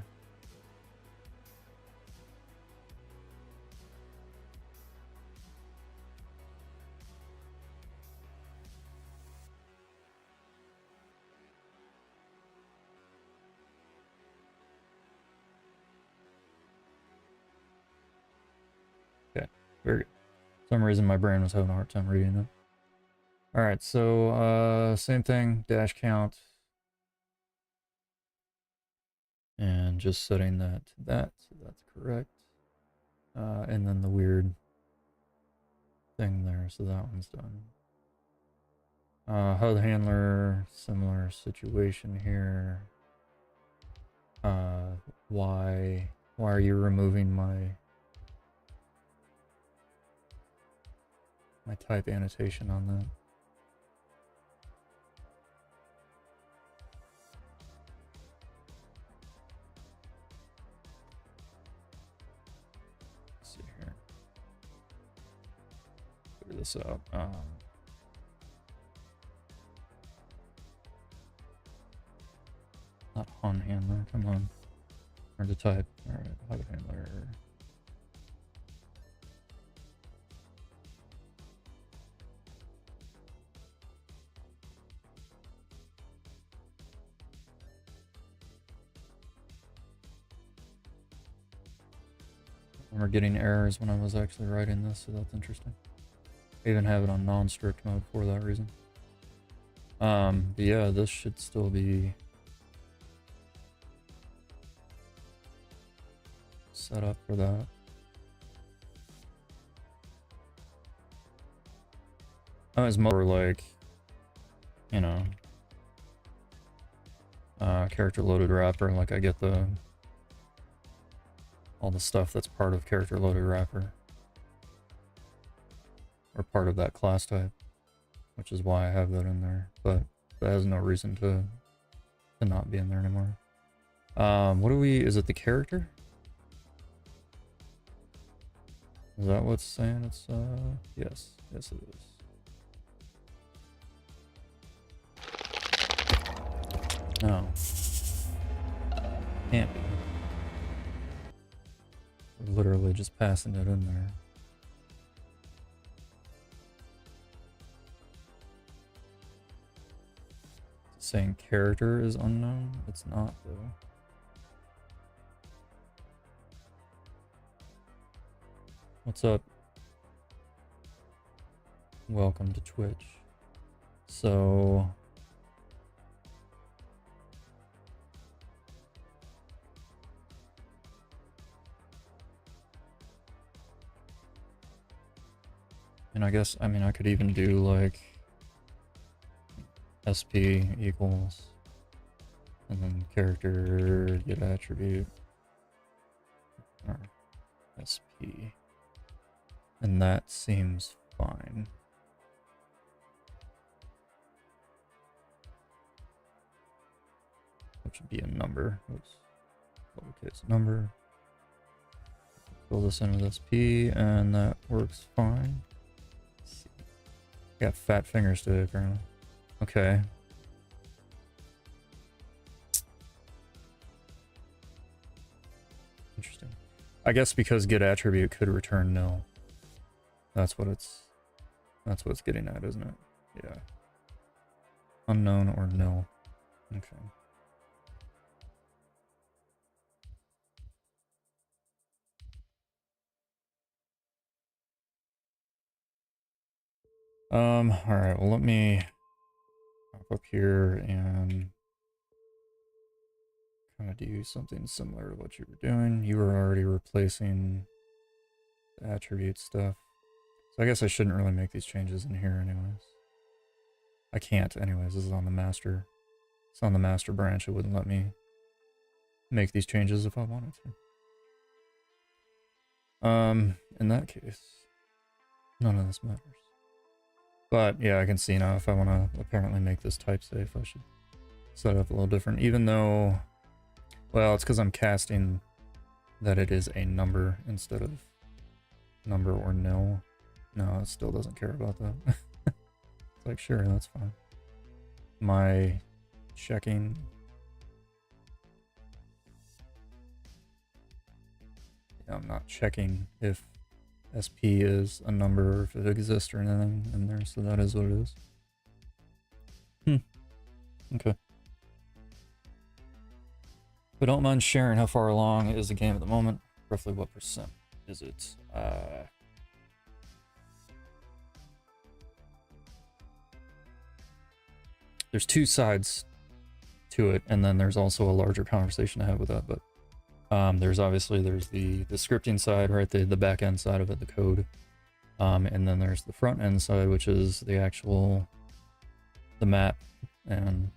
Very good. For some reason my brain was having a hard time reading it. Alright, so same thing, dash count. And just setting that to that, so that's correct. And then the weird thing there, so that one's done. HUD handler, similar situation here. Why are you removing my type annotation on that? Let's see here. Figure this out. Not on handler, come on. Hard to type. Alright, HUD handler. remember getting errors when I was actually writing this, so that's interesting. I even have it on non-strict mode for that reason. But yeah, this should still be set up for that. I was more like, you know, character loaded wrapper. Like I get all the stuff that's part of character loaded wrapper, or part of that class type, which is why I have that in there. But that has no reason to not be in there anymore. What do we? Is it the character? Is that what's saying? It's yes, yes it is. No. Can't be. We're literally just passing it in there. It's saying character is unknown? It's not though. What's up? Welcome to Twitch. So and I guess, I mean, I could even do like SP equals and then character get attribute or SP, and that seems fine. Which would be a number. Oops. Lowercase number. Fill this in with SP, and that works fine. Got fat fingers today, apparently. Okay. Interesting. I guess because get attribute could return nil. That's what it's getting at, isn't it? Yeah. Unknown or nil. Okay. Alright, well let me hop up here and kind of do something similar to what you were doing. You were already replacing the attribute stuff. So I guess I shouldn't really make these changes in here anyways. I can't anyways, this is on the master. It's on the master branch, it wouldn't let me make these changes if I wanted to. In that case, none of this matters. But yeah, I can see now if I want to apparently make this type safe, I should set it up a little different. Even though, well, it's because I'm casting that it is a number instead of number or nil. No, it still doesn't care about that. It's like, sure, that's fine. My checking. Yeah, I'm not checking if SP is a number or if it exists or anything in there, so that is what it is. Okay. But don't mind sharing how far along is the game at the moment. Roughly what percent is it? There's two sides to it, and then there's also a larger conversation to have with that, but there's the scripting side, right? The back end side of it, the code. And then there's the front end side, which is the map and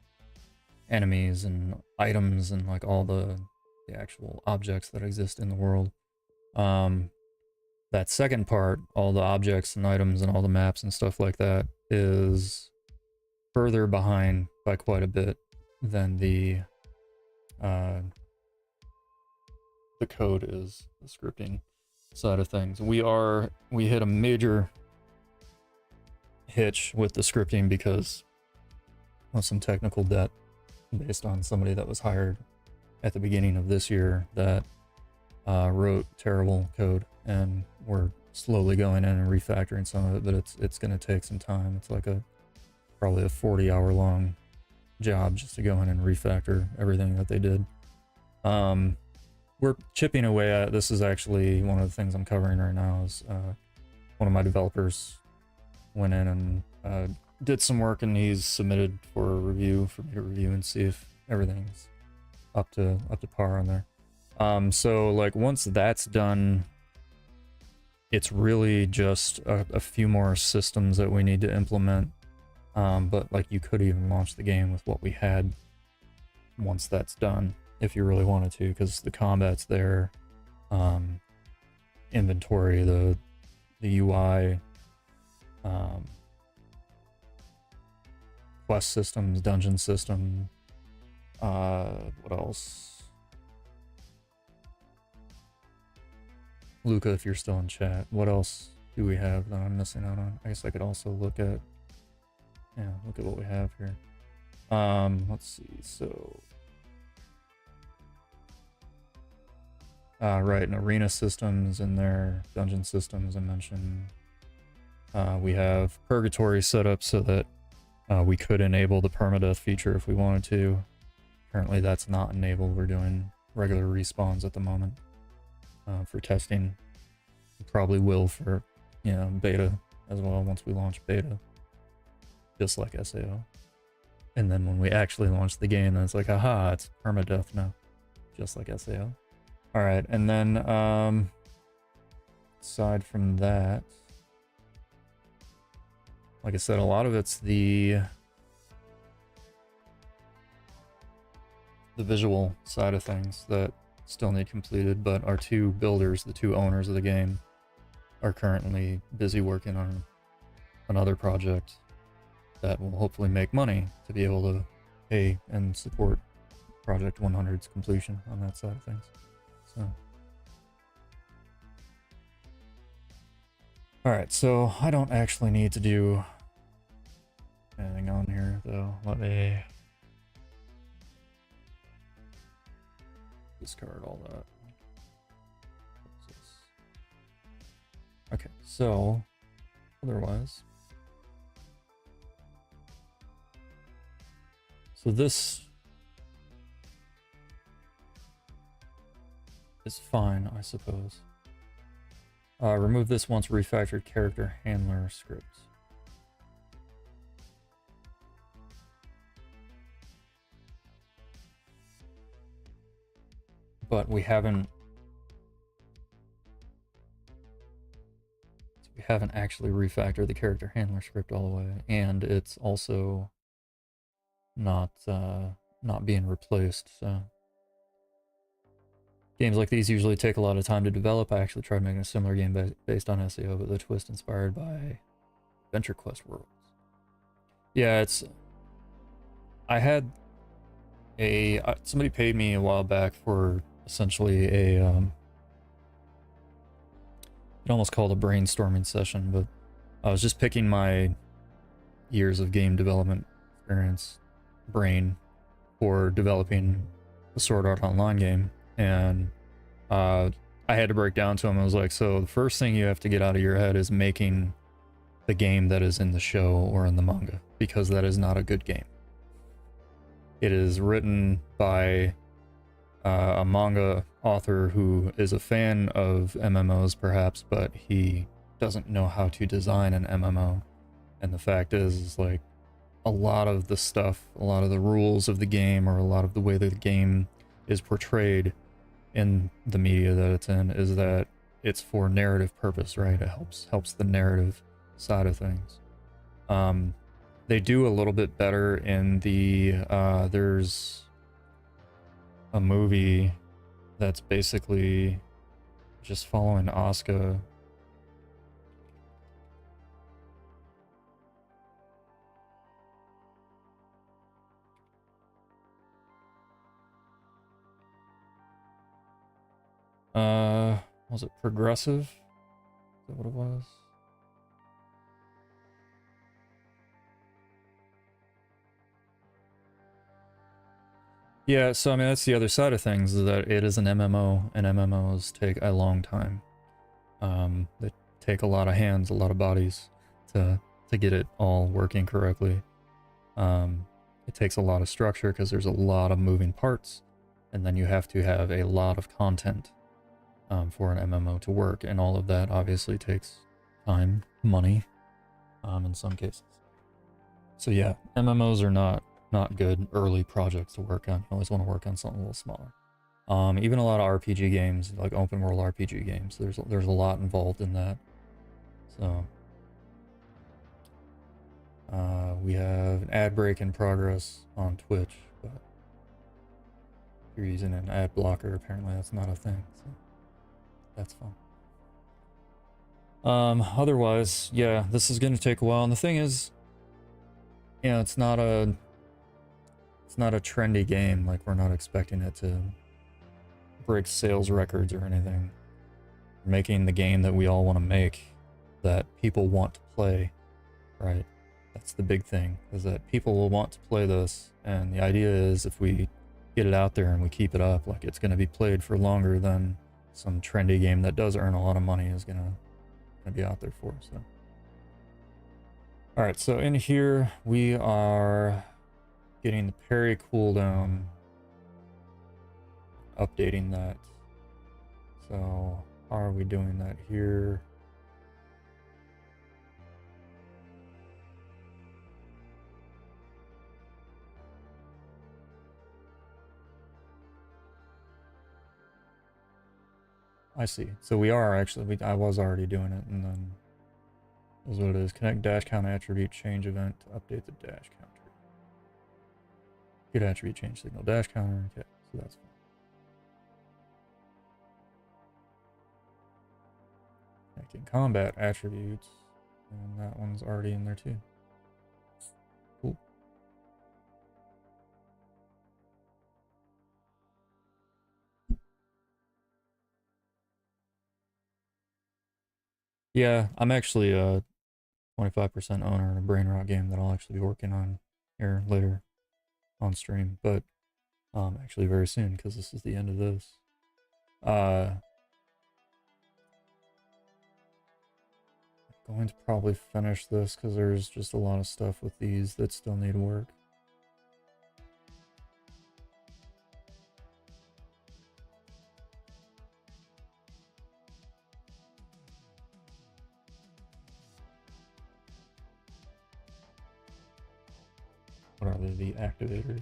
enemies and items and like all the actual objects that exist in the world. That second part, all the objects and items and all the maps and stuff like that, is further behind by quite a bit than the code is, the scripting side of things. We hit a major hitch with the scripting because of some technical debt based on somebody that was hired at the beginning of this year that wrote terrible code, and we're slowly going in and refactoring some of it, but it's going to take some time. It's like probably a 40-hour long job just to go in and refactor everything that they did. we're chipping away at. This is actually one of the things I'm covering right now. Is one of my developers went in and did some work, and he's submitted for a review for me to review and see if everything's up to par on there. So like once that's done, it's really just a few more systems that we need to implement. But like you could even launch the game with what we had once that's done, if you really wanted to, because the combat's there, inventory, the UI, quest systems, dungeon system, what else? Luca, if you're still in chat, what else do we have that I'm missing out on? I guess I could also look at what we have here. Let's see, so right, and arena systems in there, dungeon systems I mentioned. We have purgatory set up so that we could enable the permadeath feature if we wanted to. Currently that's not enabled. We're doing regular respawns at the moment for testing. We probably will for beta as well once we launch beta, just like SAO. And then when we actually launch the game, then it's like, aha, it's permadeath now, just like SAO. All right, and then aside from that, like I said, a lot of it's the visual side of things that still need completed, but our two builders, the two owners of the game, are currently busy working on another project that will hopefully make money to be able to pay and support Project 100's completion on that side of things. So, all right, so I don't actually need to do anything on here though. Let me discard all that. What's this? Okay, so otherwise, so this is fine, I suppose. Remove this once refactored character handler script. But we haven't actually refactored the character handler script all the way, and it's also not being replaced. So games like these usually take a lot of time to develop. I actually tried making a similar game based on SAO, but the twist inspired by Venture Quest Worlds. Yeah, I had somebody paid me a while back for essentially a it almost called a brainstorming session, but I was just picking my years of game development experience brain for developing a Sword Art Online game, and I had to break down to him. I was like, so the first thing you have to get out of your head is making the game that is in the show or in the manga, because that is not a good game. It is written by a manga author who is a fan of MMOs perhaps, but he doesn't know how to design an MMO. And the fact is like a lot of the stuff, a lot of the rules of the game, or a lot of the way that the game is portrayed in the media that it's in, is that it's for narrative purpose, right? It helps the narrative side of things. They do a little bit better in the there's a movie that's basically just following Asuka. Was it Progressive? Is that what it was? Yeah, so I mean, that's the other side of things, is that it is an MMO, and MMOs take a long time. They take a lot of hands, a lot of bodies to get it all working correctly. It takes a lot of structure because there's a lot of moving parts. And then you have to have a lot of content for an MMO to work, and all of that obviously takes time, money, in some cases. So yeah, MMOs are not good early projects to work on. You always want to work on something a little smaller. Even a lot of RPG games, like open world RPG games, there's a lot involved in that. So we have an ad break in progress on Twitch, but if you're using an ad blocker, apparently that's not a thing. So that's fun. Otherwise, yeah, this is gonna take a while, and the thing is, you know, it's not a trendy game. Like, we're not expecting it to break sales records or anything. We're making the game that we all want to make, that people want to play, right? That's the big thing, is that people will want to play this, and the idea is if we get it out there and we keep it up, like, it's going to be played for longer than some trendy game that does earn a lot of money is gonna be out there for. So all right, so in here we are getting the parry cooldown, updating that. So how are we doing that here? I see. So we are actually, I was already doing it, and then is what it is. Connect dash count attribute change event to update the dash counter. Get attribute change signal dash counter. Okay, so that's fine. Connecting combat attributes, and that one's already in there too. Cool. Yeah, I'm actually a 25% owner in a brain rot game that I'll actually be working on here later on stream, but actually very soon, because this is the end of this. Going to probably finish this because there's just a lot of stuff with these that still need work. What are they? The activators?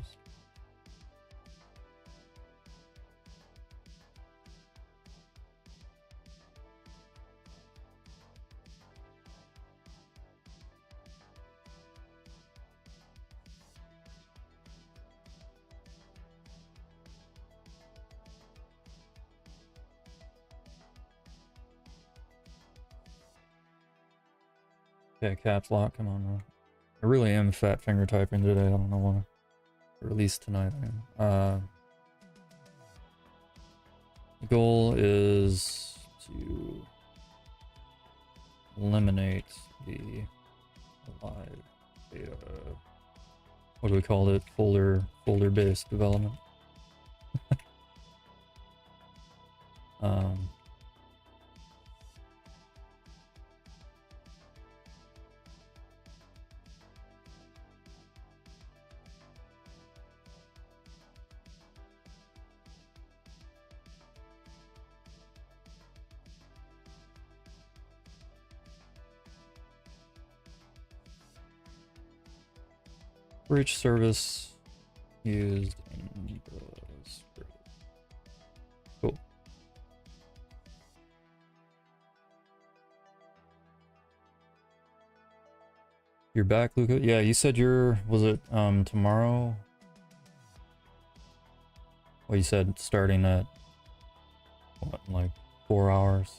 Okay, caps lock, come on now. I really am fat finger typing today, I don't know why. Release tonight, man. The goal is to eliminate the live data. What do we call it? Folder-based development. For each service used in the script. Cool. You're back, Luca? Yeah, you said was it tomorrow? Well, you said starting at what, like 4 hours?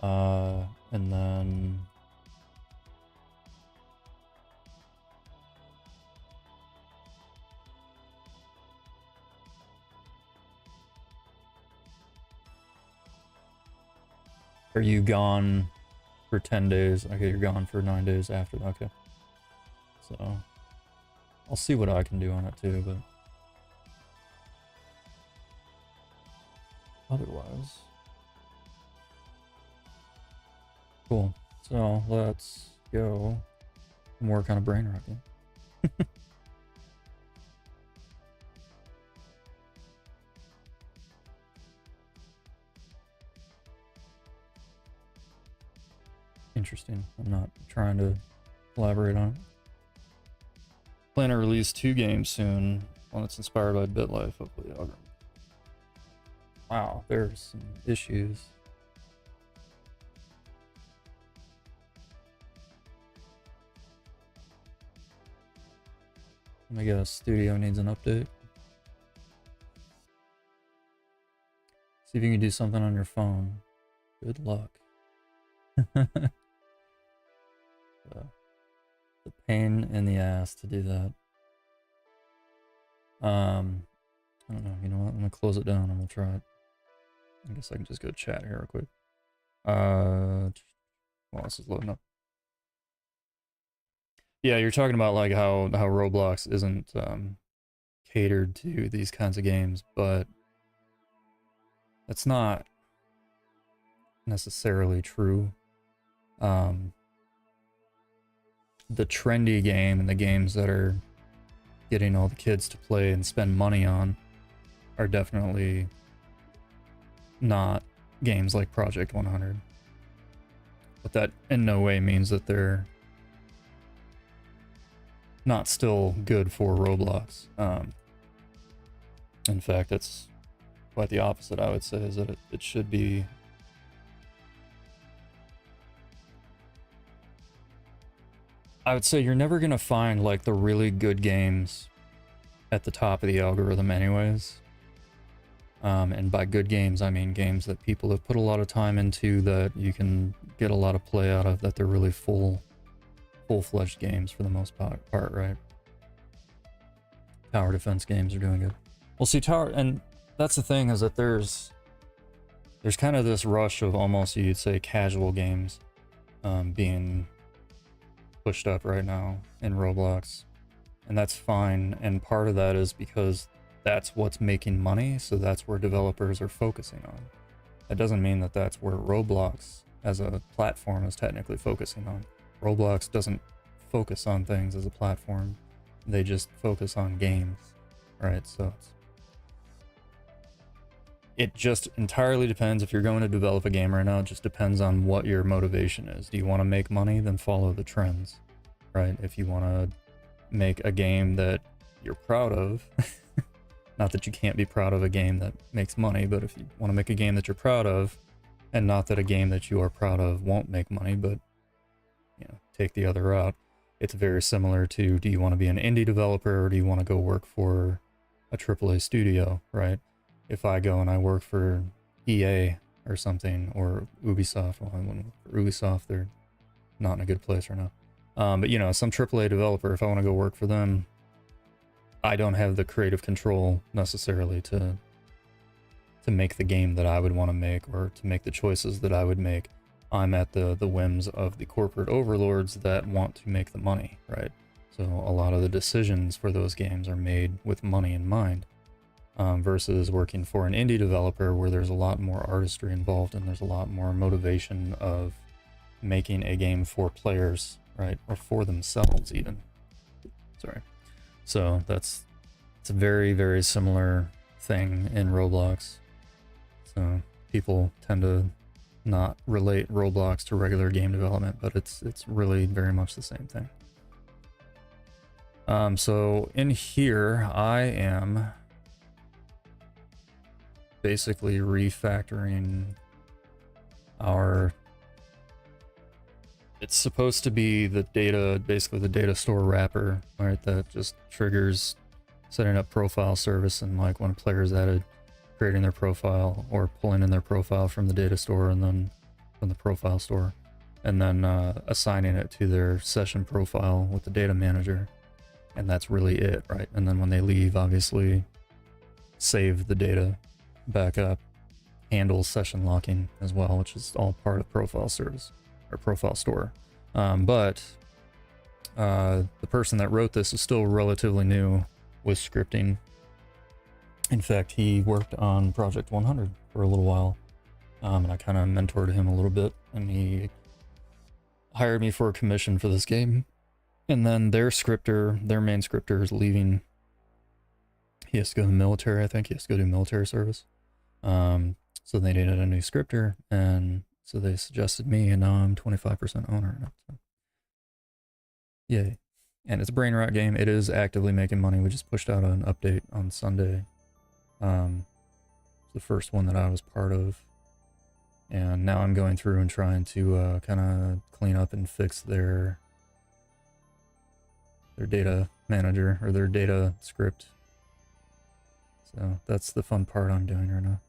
And then are you gone for 10 days? Okay, you're gone for 9 days after. Okay. So I'll see what I can do on it too, but otherwise. Cool. So let's go and work on a brain rot game. interesting. I'm not trying to collaborate on it. Plan to release 2 games soon. One that's inspired by BitLife, hopefully the algorithm. Wow, there's some issues. I guess studio needs an update. See if you can do something on your phone. Good luck. The pain in the ass to do that. I don't know. You know what? I'm gonna close it down and we'll try it. I guess I can just go chat here real quick. Well, this is loading up. Yeah, you're talking about like how Roblox isn't catered to these kinds of games, but that's not necessarily true. The trendy game and the games that are getting all the kids to play and spend money on are definitely not games like Project 100. But that in no way means that they're not still good for Roblox. In fact, it's quite the opposite, I would say, is that it should be I would say you're never gonna find like the really good games at the top of the algorithm anyways. And by good games, I mean games that people have put a lot of time into, that you can get a lot of play out of, that they're really full-fledged games for the most part, right? Tower defense games are doing good. Well, see, and that's the thing, is that there's kind of this rush of almost, you'd say, casual games being pushed up right now in Roblox, and that's fine, and part of that is because that's what's making money, so that's where developers are focusing on. That doesn't mean that that's where Roblox as a platform is technically focusing on. Roblox doesn't focus on things as a platform, they just focus on games, right? So it just entirely depends. If you're going to develop a game right now, it just depends on what your motivation is. Do you want to make money? Then follow the trends, right? If you want to make a game that you're proud of, not that you can't be proud of a game that makes money, but if you want to make a game that you're proud of, and not that a game that you are proud of won't make money, but take the other route. It's very similar to, do you want to be an indie developer, or do you want to go work for a AAA studio, right? If I go and I work for EA or something, or Ubisoft, well, I wouldn't work for Ubisoft, they're not in a good place right now. But some AAA developer, if I want to go work for them, I don't have the creative control necessarily to make the game that I would want to make, or to make the choices that I would make. I'm at the whims of the corporate overlords that want to make the money, right? So a lot of the decisions for those games are made with money in mind. Versus working for an indie developer, where there's a lot more artistry involved, and there's a lot more motivation of making a game for players, right? Or for themselves even. Sorry. So it's a very, very similar thing in Roblox. So people tend to not relate Roblox to regular game development, but it's really very much the same thing. So in here, I am basically refactoring our, it's supposed to be the data, basically the data store wrapper, right? That just triggers setting up profile service, and like when a player's added, creating their profile or pulling in their profile from the data store, and then from the profile store, and then assigning it to their session profile with the data manager. And that's really it, right? And then when they leave, obviously save the data back up, handle session locking as well, which is all part of profile service or profile store. But the person that wrote this is still relatively new with scripting. In fact, he worked on Project 100 for a little while, and I kind of mentored him a little bit, and he hired me for a commission for this game. And then their scripter, their main scripter, is leaving. He has to go to the military, I think. He has to go do military service. So they needed a new scripter, and So they suggested me, and now I'm 25% owner in it. So. Yay. And it's a brain rot game. It is actively making money. We just pushed out an update on Sunday. It's the first one that I was part of. And now I'm going through and trying to kind of clean up and fix their data manager, or their data script. So that's the fun part I'm doing right now.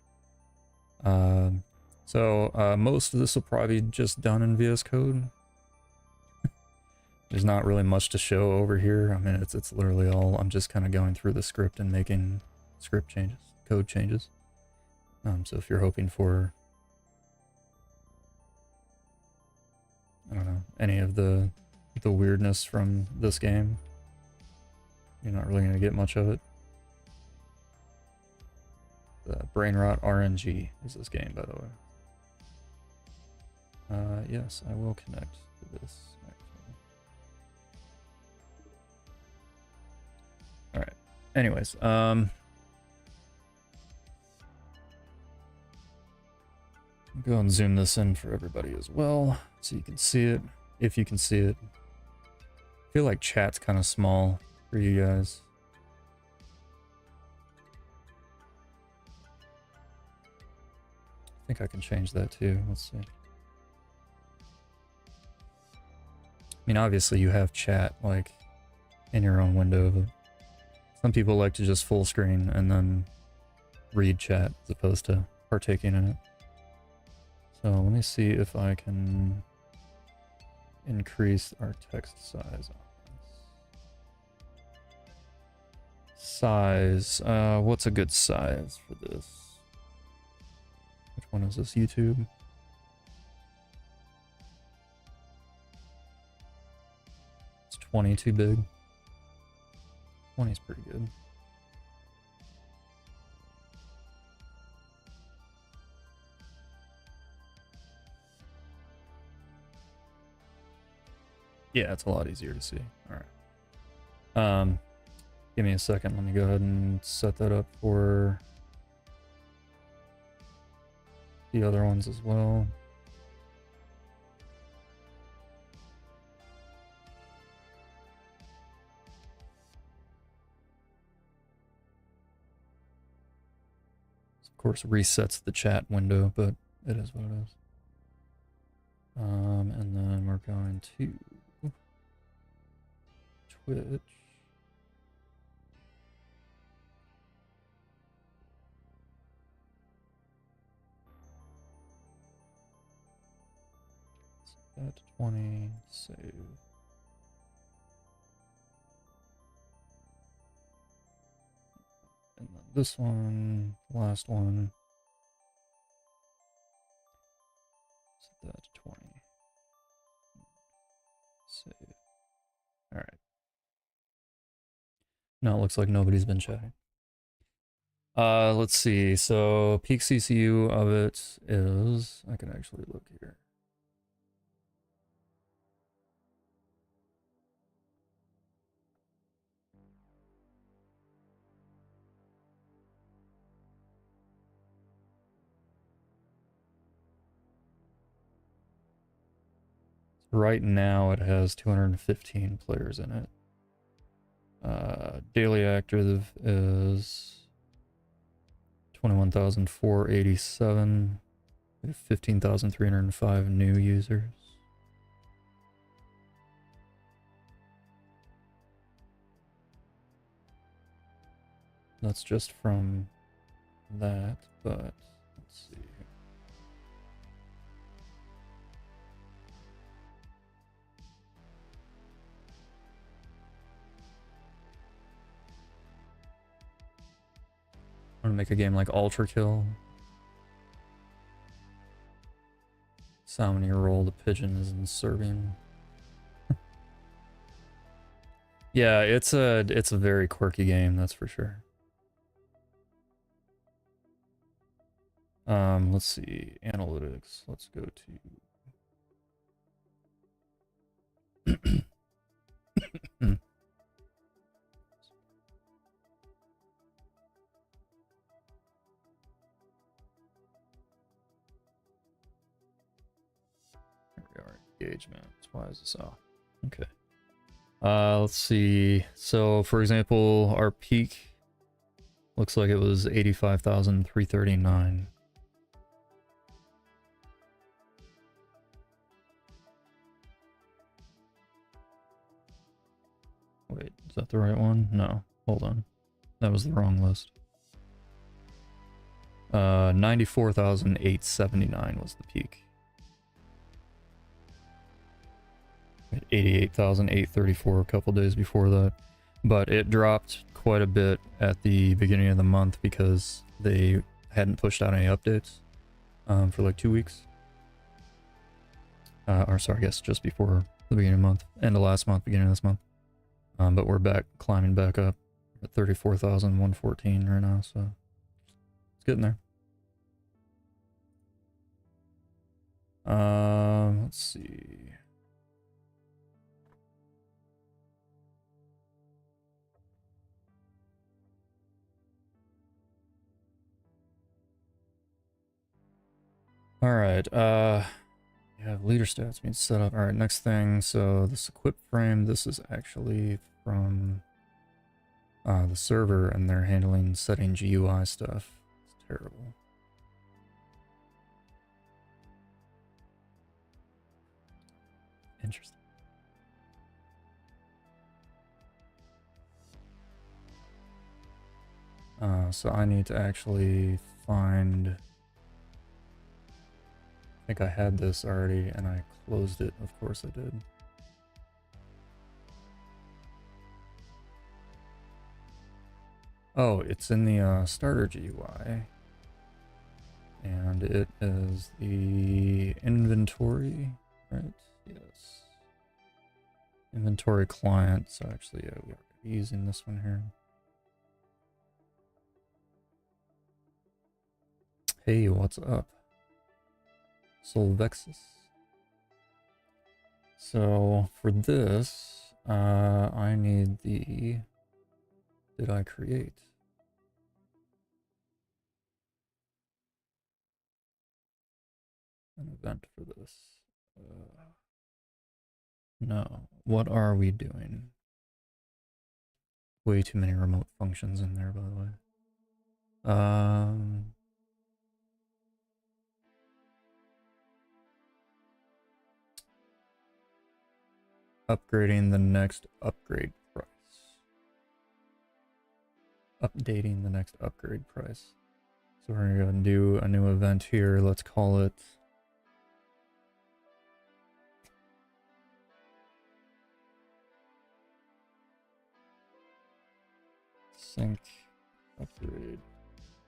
Most of this will probably be just done in VS Code. There's not really much to show over here. I mean, it's literally all, I'm just kind of going through the script and making script changes, code changes. So if you're hoping for, I don't know, any of the weirdness from this game, you're not really going to get much of it. The Brain Rot RNG is this game, by the way. Yes, I will connect to this. All right. Anyways, go and zoom this in for everybody as well, so you can see it, if you can see it. I feel like chat's kind of small for you guys. I think I can change that too. Let's see. I mean, obviously you have chat like in your own window, but some people like to just full screen and then read chat as opposed to partaking in it. So let me see if I can increase our text size on this. Size, what's a good size for this? Which one is this? YouTube? It's 20 too big. 20 is pretty good. Yeah, it's a lot easier to see. All right. Give me a second. Let me go ahead and set that up for the other ones as well. Of course, resets the chat window, but it is what it is. And then we're going to Twitch. Set that to 20, save. And then this one, last one. Set that to 20. Save. All right. Now it looks like nobody's been chatting. Let's see. So peak CCU of it is, I can actually look here. Right now it has 215 players in it. Daily active is 21,487. We have 15,305 new users. That's just from that, but let's see. I'm gonna make a game like Ultra Kill. So how many roll the pigeon is in Serbian. Yeah, it's a very quirky game, that's for sure. Let's see, analytics. Let's go to engagement. Why is this off? Okay. Let's see. So, for example, our peak looks like it was 85,339. Wait, is that the right one? No, hold on. That was the wrong list. 94,879 was the peak. 88,834 a couple days before that. But it dropped quite a bit at the beginning of the month because they hadn't pushed out any updates for like 2 weeks. Or sorry, I guess just before the beginning of the month. End of last month, beginning of this month. But we're back, climbing back up at 34,114 right now, so it's getting there. Let's see. All right, yeah, leader stats being set up. All right, next thing, so this equip frame, this is actually from the server, and they're handling setting GUI stuff. It's terrible. Interesting. So I need to actually find... I think I had this already, and I closed it. Of course I did. Oh, it's in the starter GUI. And it is the inventory, right? Yes. Inventory client. So actually, yeah, we are using this one here. Hey, what's up? Solvexus. So for this, I need the... Did I create? An event for this? No. What are we doing? Way too many remote functions in there, by the way. Upgrading the next upgrade price. Updating the next upgrade price. So we're gonna go and do a new event here. Let's call it sync upgrade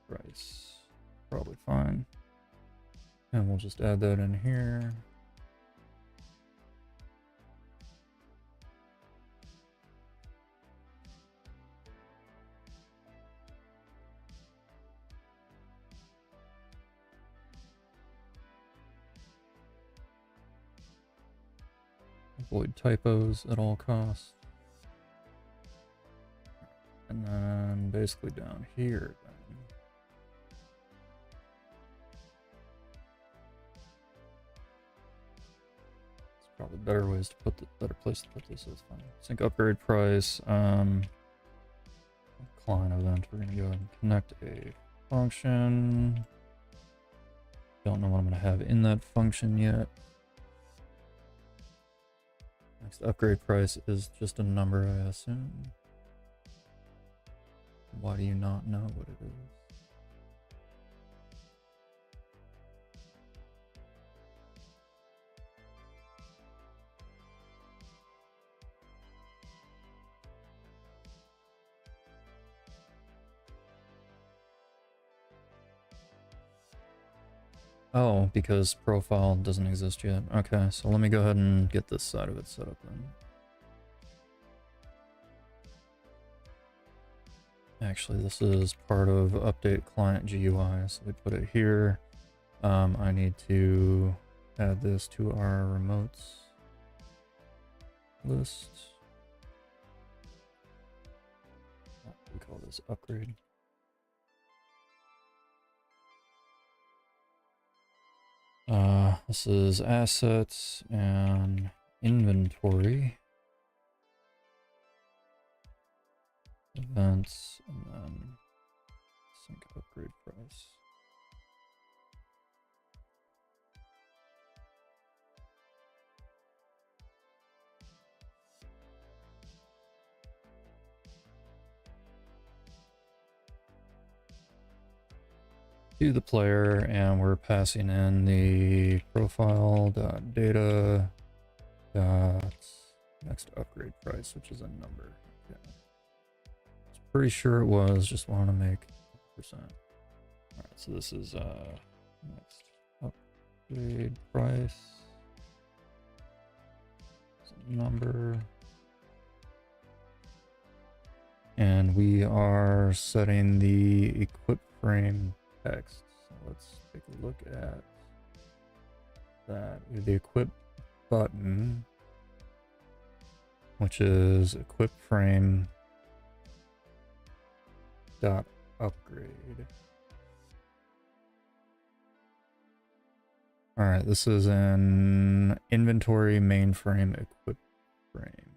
price. Probably fine. And we'll just add that in here. Avoid typos at all costs. And then basically down here, then. There's probably better ways to put the better place to put this. So it's fine. Sync upgrade price. Client event. We're gonna go ahead and connect a function. Don't know what I'm gonna have in that function yet. Next upgrade price is just a number, I assume. Why do you not know what it is? Oh, because profile doesn't exist yet. Okay, so let me go ahead and get this side of it set up then. Actually, this is part of update client GUI, so we put it here. I need to add this to our remotes list. We call this upgrade. This is assets and inventory. Events, and then sync upgrade price. To the player, and we're passing in the profile.data dot next upgrade price, which is a number. Okay. Pretty sure it was, just want to make %. All right, so this is next upgrade price. It's a number. And we are setting the equip frame text. So let's take a look at that. We have the equip button, which is equip frame dot upgrade. All right, this is an inventory mainframe equip frame.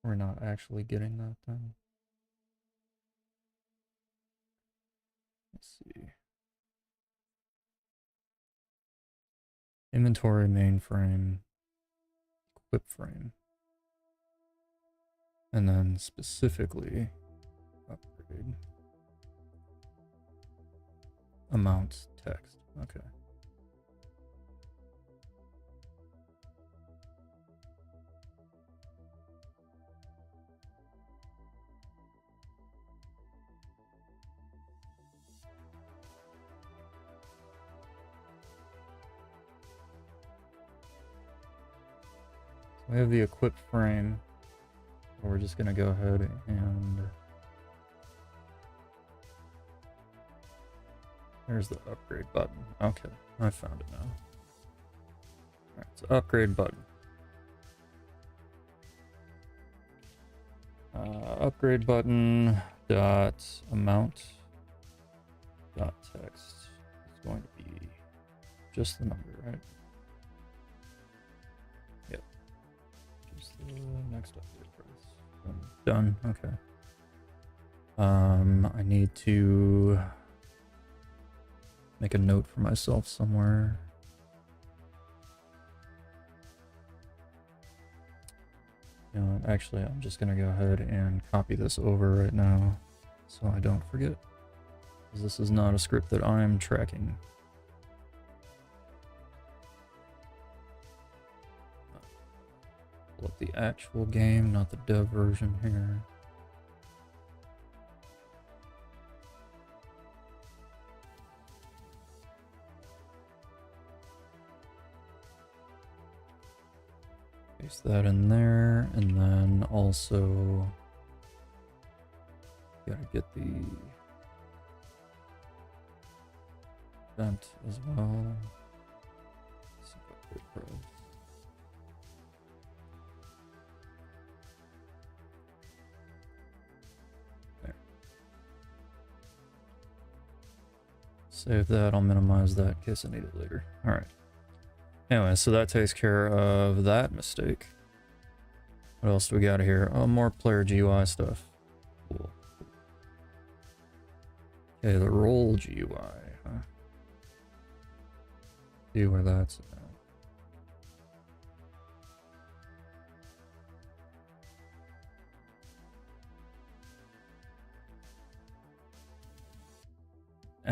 We're not actually getting that then. Let's see. Inventory mainframe equip frame. And then specifically upgrade amount text. Okay. We have the equip frame. We're just going to go ahead and there's the upgrade button. Okay, I found it now. All right, so upgrade button. Upgrade button dot amount dot text is going to be just the number, right? Yep. Just the next upgrade price. Done. Okay. I need to make a note for myself somewhere. You know, actually, I'm just gonna go ahead and copy this over right now so I don't forget, because this is not a script that I'm tracking. Pull up the actual game, not the dev version here. Paste that in there, and then also gotta get the event as well. There. Save that, I'll minimize that in case I need it later. Alright. Anyway, so that takes care of that mistake. What else do we got here? Oh, more player GUI stuff. Cool. Okay, the role GUI, huh? See where that's at.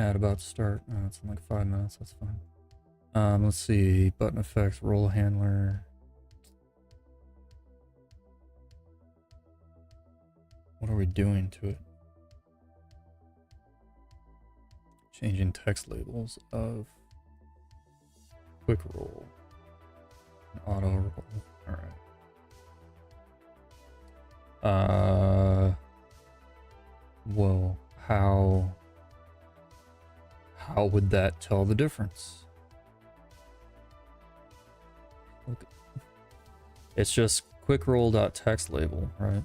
Ad about to start. Oh, it's in like 5 minutes, that's fine. Let's see, button effects, role handler. What are we doing to it? Changing text labels of quick roll, auto roll. All right. Whoa, how would that tell the difference? It's just quickroll.text label, right?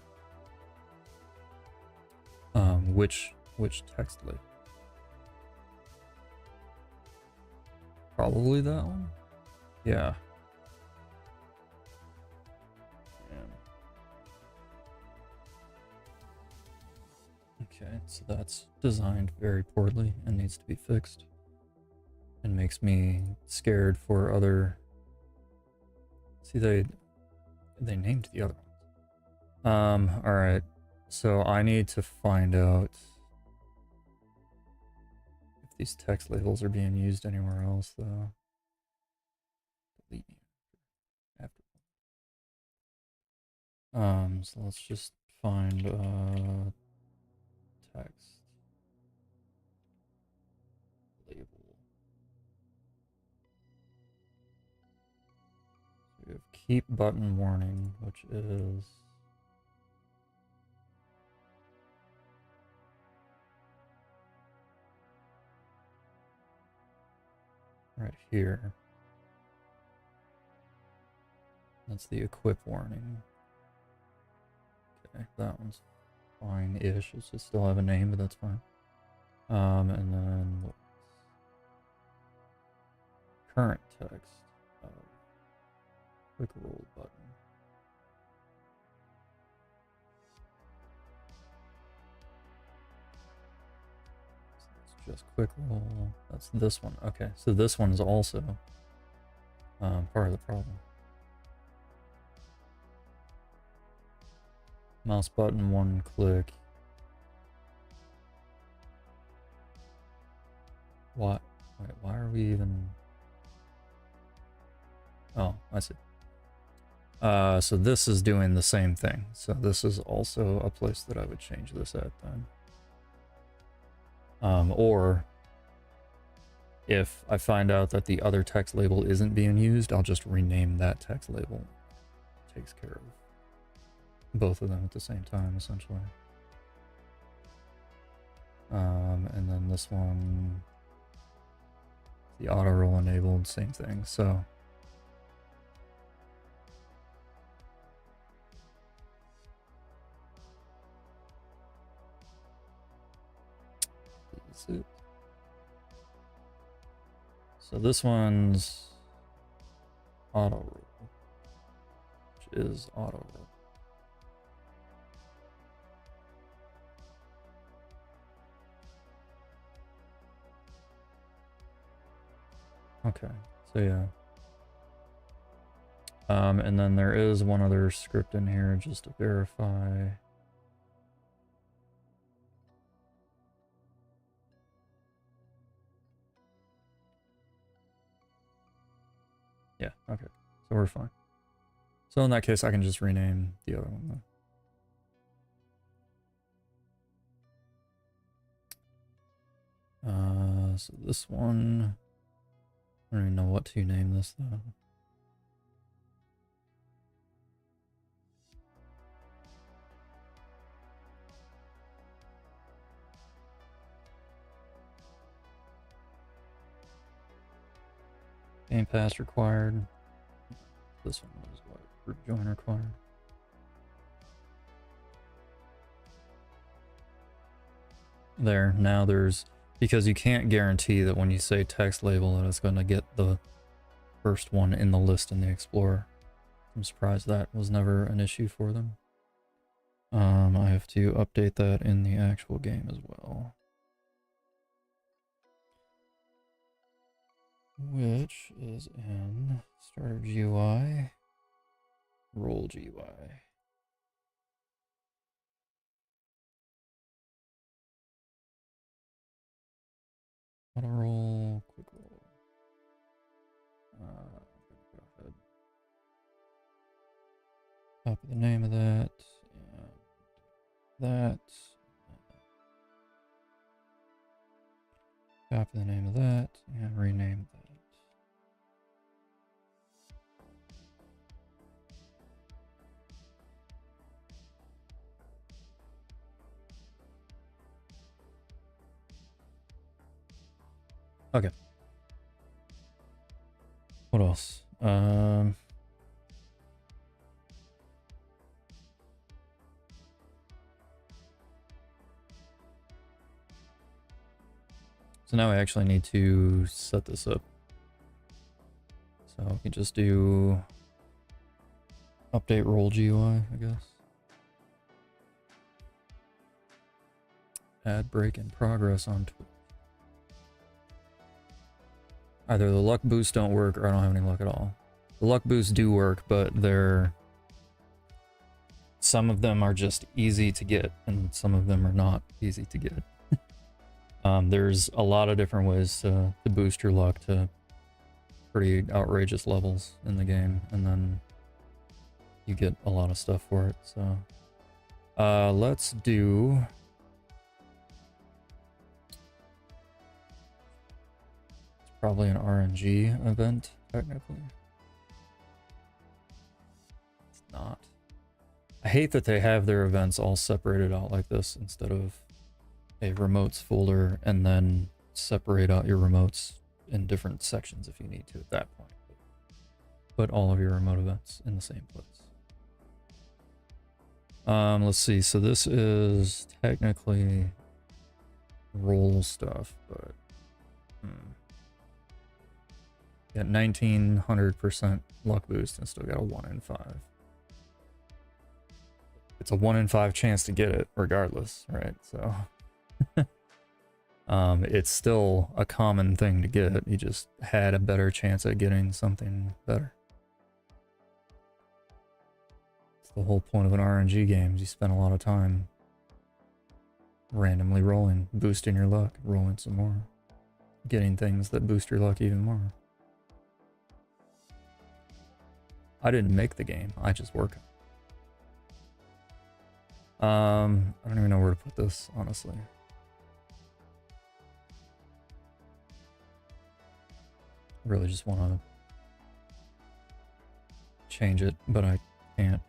Which text label? Probably that one. Yeah. Okay, so that's designed very poorly and needs to be fixed. And makes me scared for other. See, they named the other ones. All right. So I need to find out if these text labels are being used anywhere else, though. Delete after. So let's just find text label. So we have keep button warning, which is right here. That's the equip warning. Okay, that one's fine-ish. It should still have a name, but that's fine. And then current text of quick roll button. So it's just quick roll. That's this one. Okay, so this one is also part of the problem. Mouse button, one click. What? Wait, why are we even? Oh, I see. So this is doing the same thing. So this is also a place that I would change this at then. Or if I find out that the other text label isn't being used, I'll just rename that text label. It takes care of both of them at the same time, essentially. And then this one, the auto roll enabled, same thing. So is it? So this one's auto roll, which is auto roll. Okay, so yeah. And then there is one other script in here just to verify. Yeah, okay, so we're fine. So in that case, I can just rename the other one though. So this one, I don't even know what to name this though. Game pass required. This one was what? Group join required. There, now there's, because you can't guarantee that when you say text label that it's going to get the first one in the list in the Explorer. I'm surprised that was never an issue for them. I have to update that in the actual game as well. Which is in Starter GUI, Roll GUI. Auto roll, quick roll. Go ahead. Copy the name of that. That. Copy the name of that and rename that. Okay. What else? So now I actually need to set this up. So we can just do update role GUI, I guess. Add break in progress on Twitch. Either the luck boosts don't work or I don't have any luck at all. The luck boosts do work, but some of them are just easy to get and some of them are not easy to get. There's a lot of different ways to boost your luck to pretty outrageous levels in the game, and then you get a lot of stuff for it. So let's do probably an RNG event, technically. It's not. I hate that they have their events all separated out like this instead of a remotes folder and then separate out your remotes in different sections if you need to at that point. Put all of your remote events in the same place. Let's see. So this is technically role stuff, but got 1900% luck boost and still got a 1 in 5. It's a 1 in 5 chance to get it regardless, right? So it's still a common thing to get. You just had a better chance at getting something better. It's the whole point of an RNG game. You spend a lot of time randomly rolling, boosting your luck, rolling some more, getting things that boost your luck even more. I didn't make the game, I just work it. I don't even know where to put this, honestly. Really just want to change it, but I can't.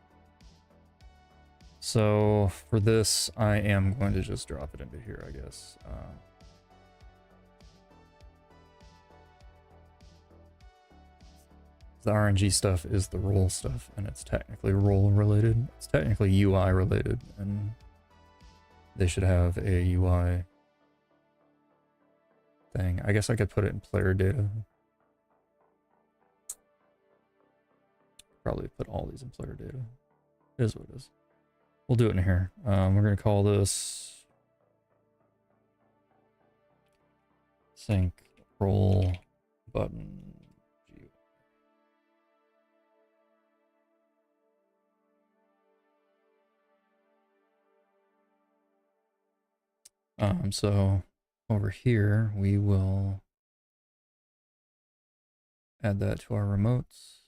So for this, I am going to just drop it into here, I guess. The RNG stuff is the role stuff, and it's technically role related. It's technically UI related, and they should have a UI thing. I guess I could put it in player data. Probably put all these in player data. It is what it is. We'll do it in here. We're going to call this sync role button. So over here, we will add that to our remotes.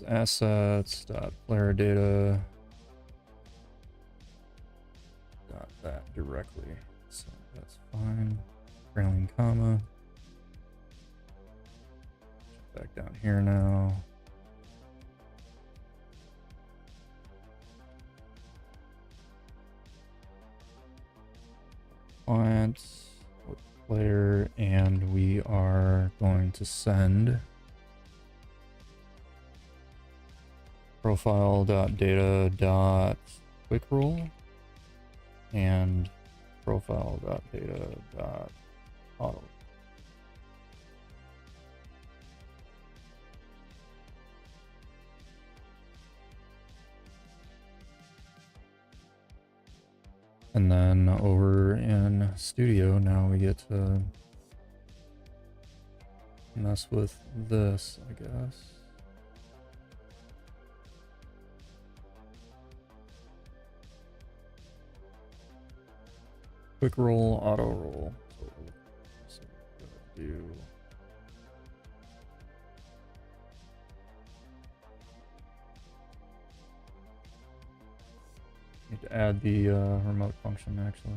Assets.player data. Got that directly. So that's fine. Trailing comma. Back down here now. Client with player, and we are going to send profile.data.quickroll and profile.data.auto. And then over in Studio, now we get to mess with this, I guess. Quick roll, auto roll. So we're gonna do need to add the remote function actually.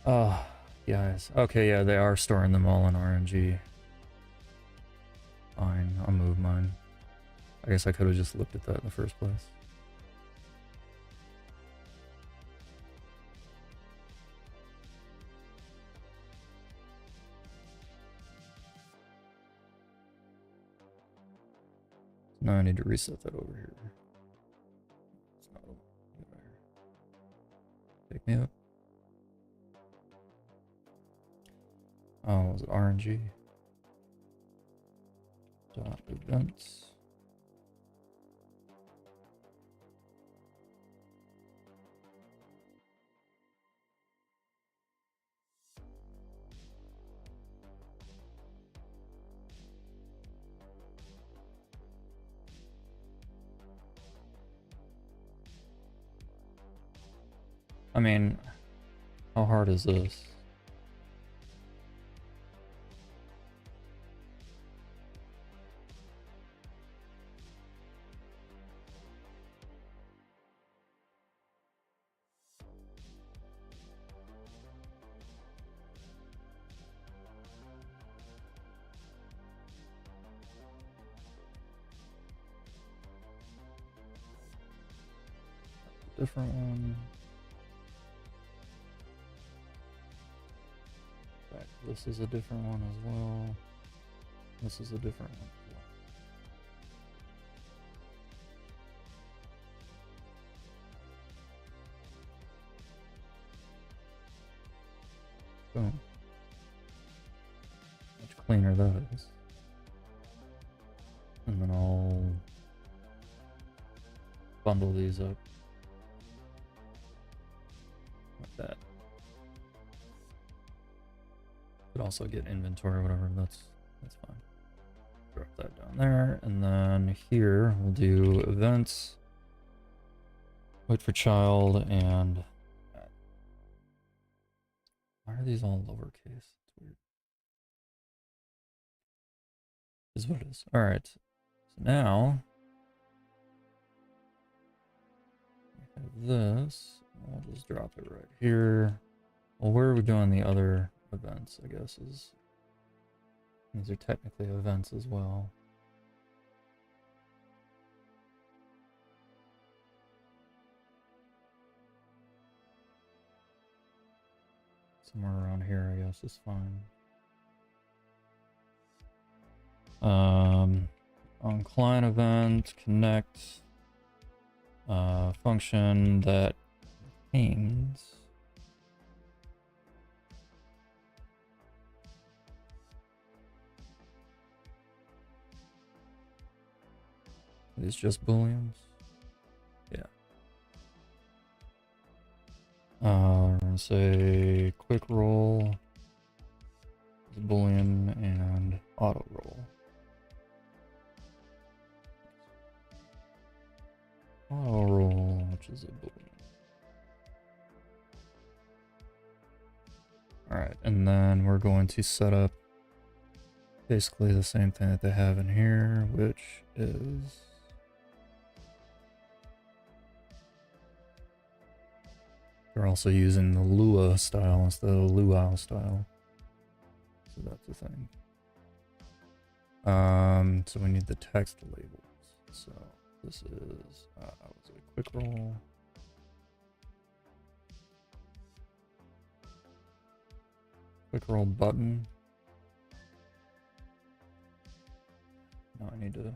Oh, guys. Okay, yeah, they are storing them all in RNG. Fine, I'll move mine. I guess I could have just looked at that in the first place. Now I need to reset that over here. It's not over here. Pick me up. Oh, was it RNG? Dot events. I mean, how hard is this? Different one. This is a different one as well. This is a different one as well. Boom. Much cleaner that is. And then I'll bundle these up like that. Could also get inventory or whatever, that's fine. Drop that down there, and then here we'll do events, wait for child, and why are these all lowercase? It's weird. Is what it is. All right, so now we have this. I'll just drop it right here. Well, where are we doing the other events? I guess is these are technically events as well. Somewhere around here, I guess, is fine. On client event, connect function that contains these just booleans. Yeah. We're gonna say quick roll, boolean, and auto roll. Auto roll, which is a boolean. All right, and then we're going to set up basically the same thing that they have in here, which is they're also using the Lua style instead of the Luau style. So that's the thing. So we need the text labels. So this is was a quick roll. Quick roll button. Now I need to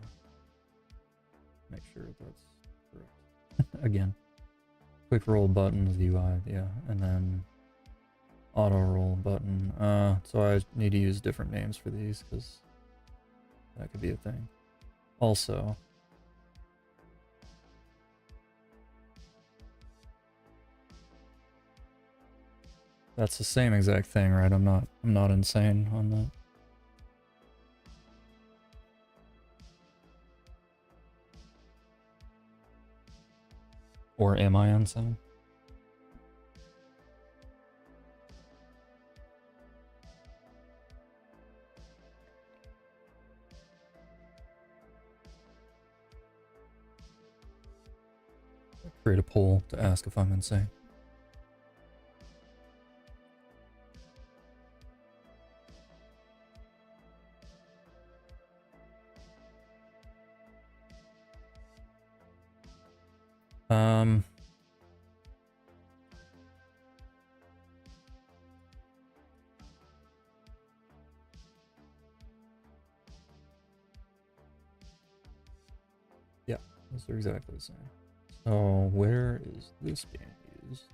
make sure that's correct. Again. Quick roll button is UI, yeah, and then auto roll button. So I need to use different names for these because that could be a thing. Also, that's the same exact thing, right? I'm not insane on that. Or am I insane? Create a poll to ask if I'm insane. used. They're exactly the same. So where is this being used?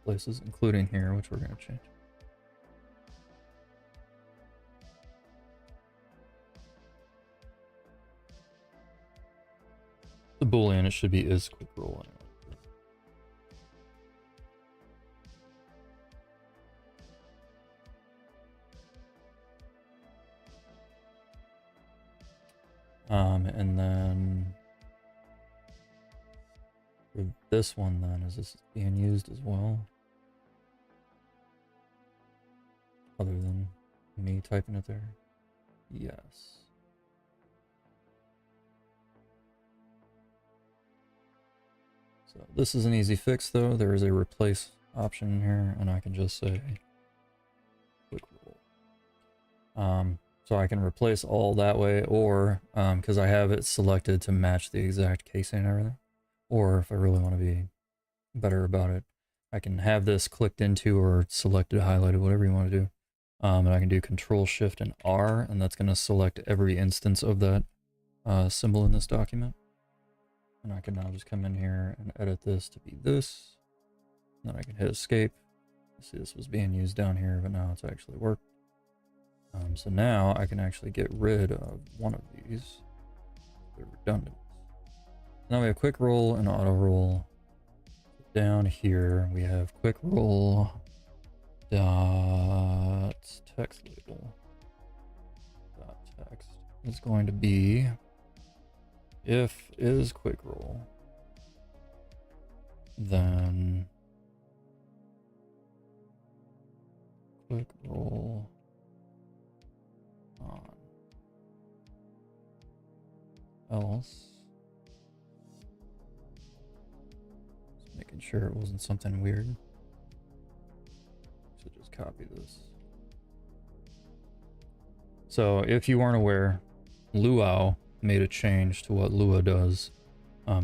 Places, including here, which we're going to change. The Boolean, it should be is quick roll anyway. And then for this one, then, is this being used as well? Other than me typing it there? Yes. So this is an easy fix, though. There is a replace option here, and I can just say quick roll. So I can replace all that way, or because I have it selected to match the exact casing and everything, or if I really want to be better about it, I can have this clicked into or selected, highlighted, whatever you want to do. And I can do Control Shift and R, and that's going to select every instance of that symbol in this document. And I can now just come in here and edit this to be this. And then I can hit Escape. See, this was being used down here, but now it's actually worked. So now I can actually get rid of one of these. They're redundant. Now we have quick roll and auto roll. Down here we have quick roll dot text label dot text is going to be if is quick roll, then quick roll on, else, just making sure it wasn't something weird, so just copy this. So if you weren't aware, Luau made a change to what Lua does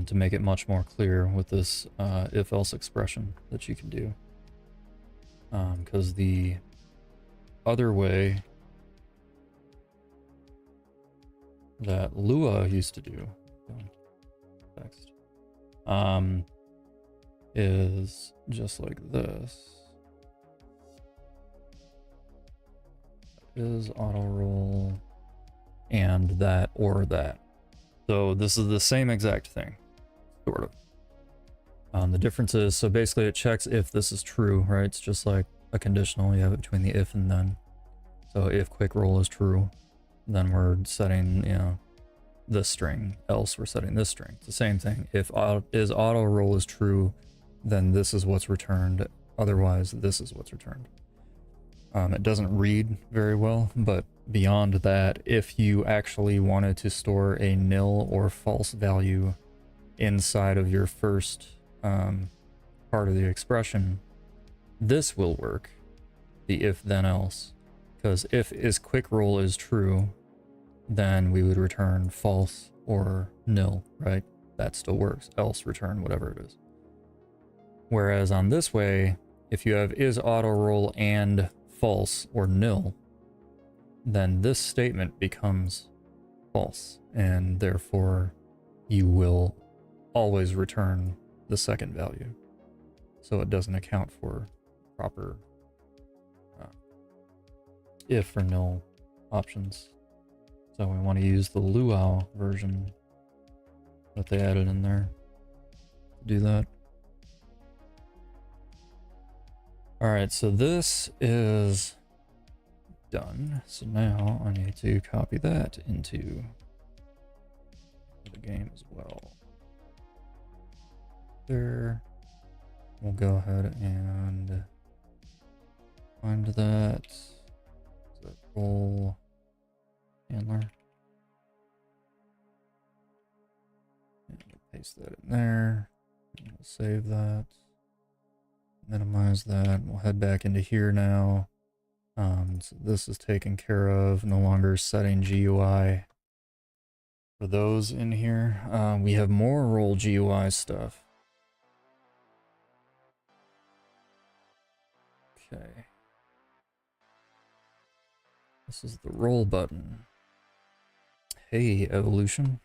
to make it much more clear with this if-else expression that you can do. Because the other way that Lua used to do text is just like this. Is auto roll and that or that. So this is the same exact thing, sort of. The difference is, so basically it checks if this is true, right? It's just like a conditional, you have it between the if and then. So if quick roll is true, then we're setting, you know, this string, else we're setting this string. It's the same thing. If is auto roll is true, then this is what's returned. Otherwise, this is what's returned. It doesn't read very well, but beyond that, if you actually wanted to store a nil or false value inside of your first part of the expression, this will work, the if then else, because if is quick roll is true, then we would return false or nil, right? That still works, else return whatever it is. Whereas on this way, if you have is auto roll and false or nil, then this statement becomes false, and therefore you will always return the second value. So it doesn't account for proper if or nil options. So we want to use the Luau version that they added in there to do that. Alright, so this is done. So now I need to copy that into the game as well. There. We'll go ahead and find that. Is that roll handler? And we'll paste that in there. And we'll save that. Minimize that. We'll head back into here now. So this is taken care of. No longer setting GUI for those in here. We have more roll GUI stuff. Okay. This is the roll button. Hey, evolution.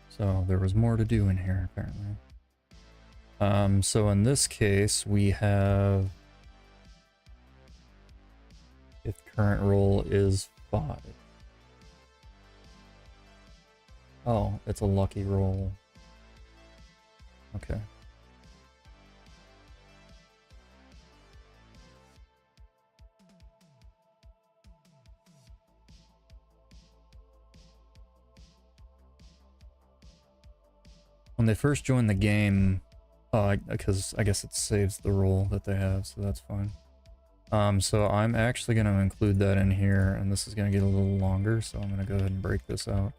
So there was more to do in here, apparently. So in this case, we have, if current roll is 5. Oh, it's a lucky roll. Okay. When they first join the game, because I guess it saves the roll that they have, so that's fine. So I'm actually going to include that in here, and this is going to get a little longer, so I'm going to go ahead and break this out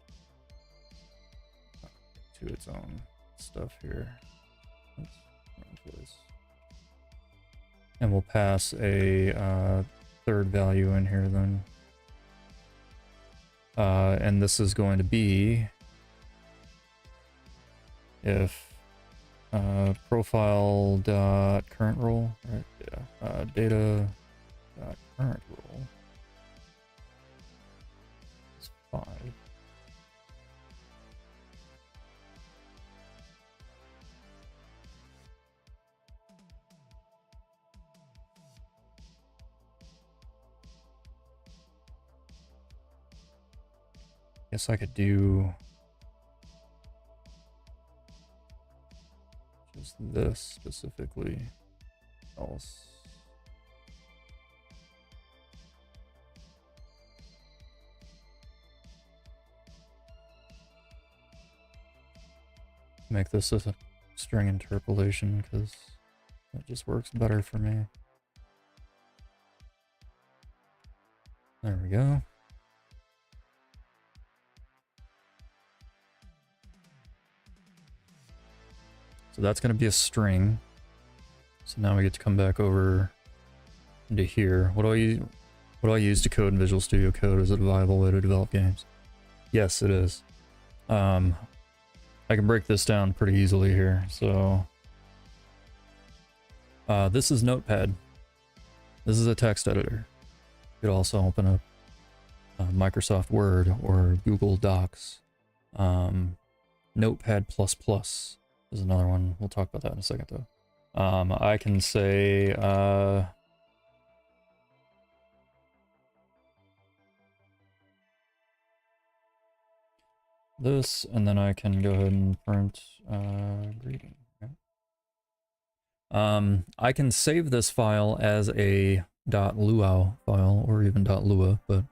to its own stuff here. Oops, wrong place. And we'll pass a third value in here then. And this is going to be if profile dot current roll, right? Yeah. Data dot current roll is 5. Guess I could do just this specifically. Else. Make this a string interpolation because that just works better for me. There we go. So that's going to be a string. So now we get to come back over into here. What do I use to code in Visual Studio Code? Is it a viable way to develop games? Yes, it is. I can break this down pretty easily here. So this is Notepad. This is a text editor. You could also open up Microsoft Word or Google Docs. Notepad++ is another one. We'll talk about that in a second though. I can say this, and then I can go ahead and print greeting. Okay. I can save this file as a .luau file or even .lua, but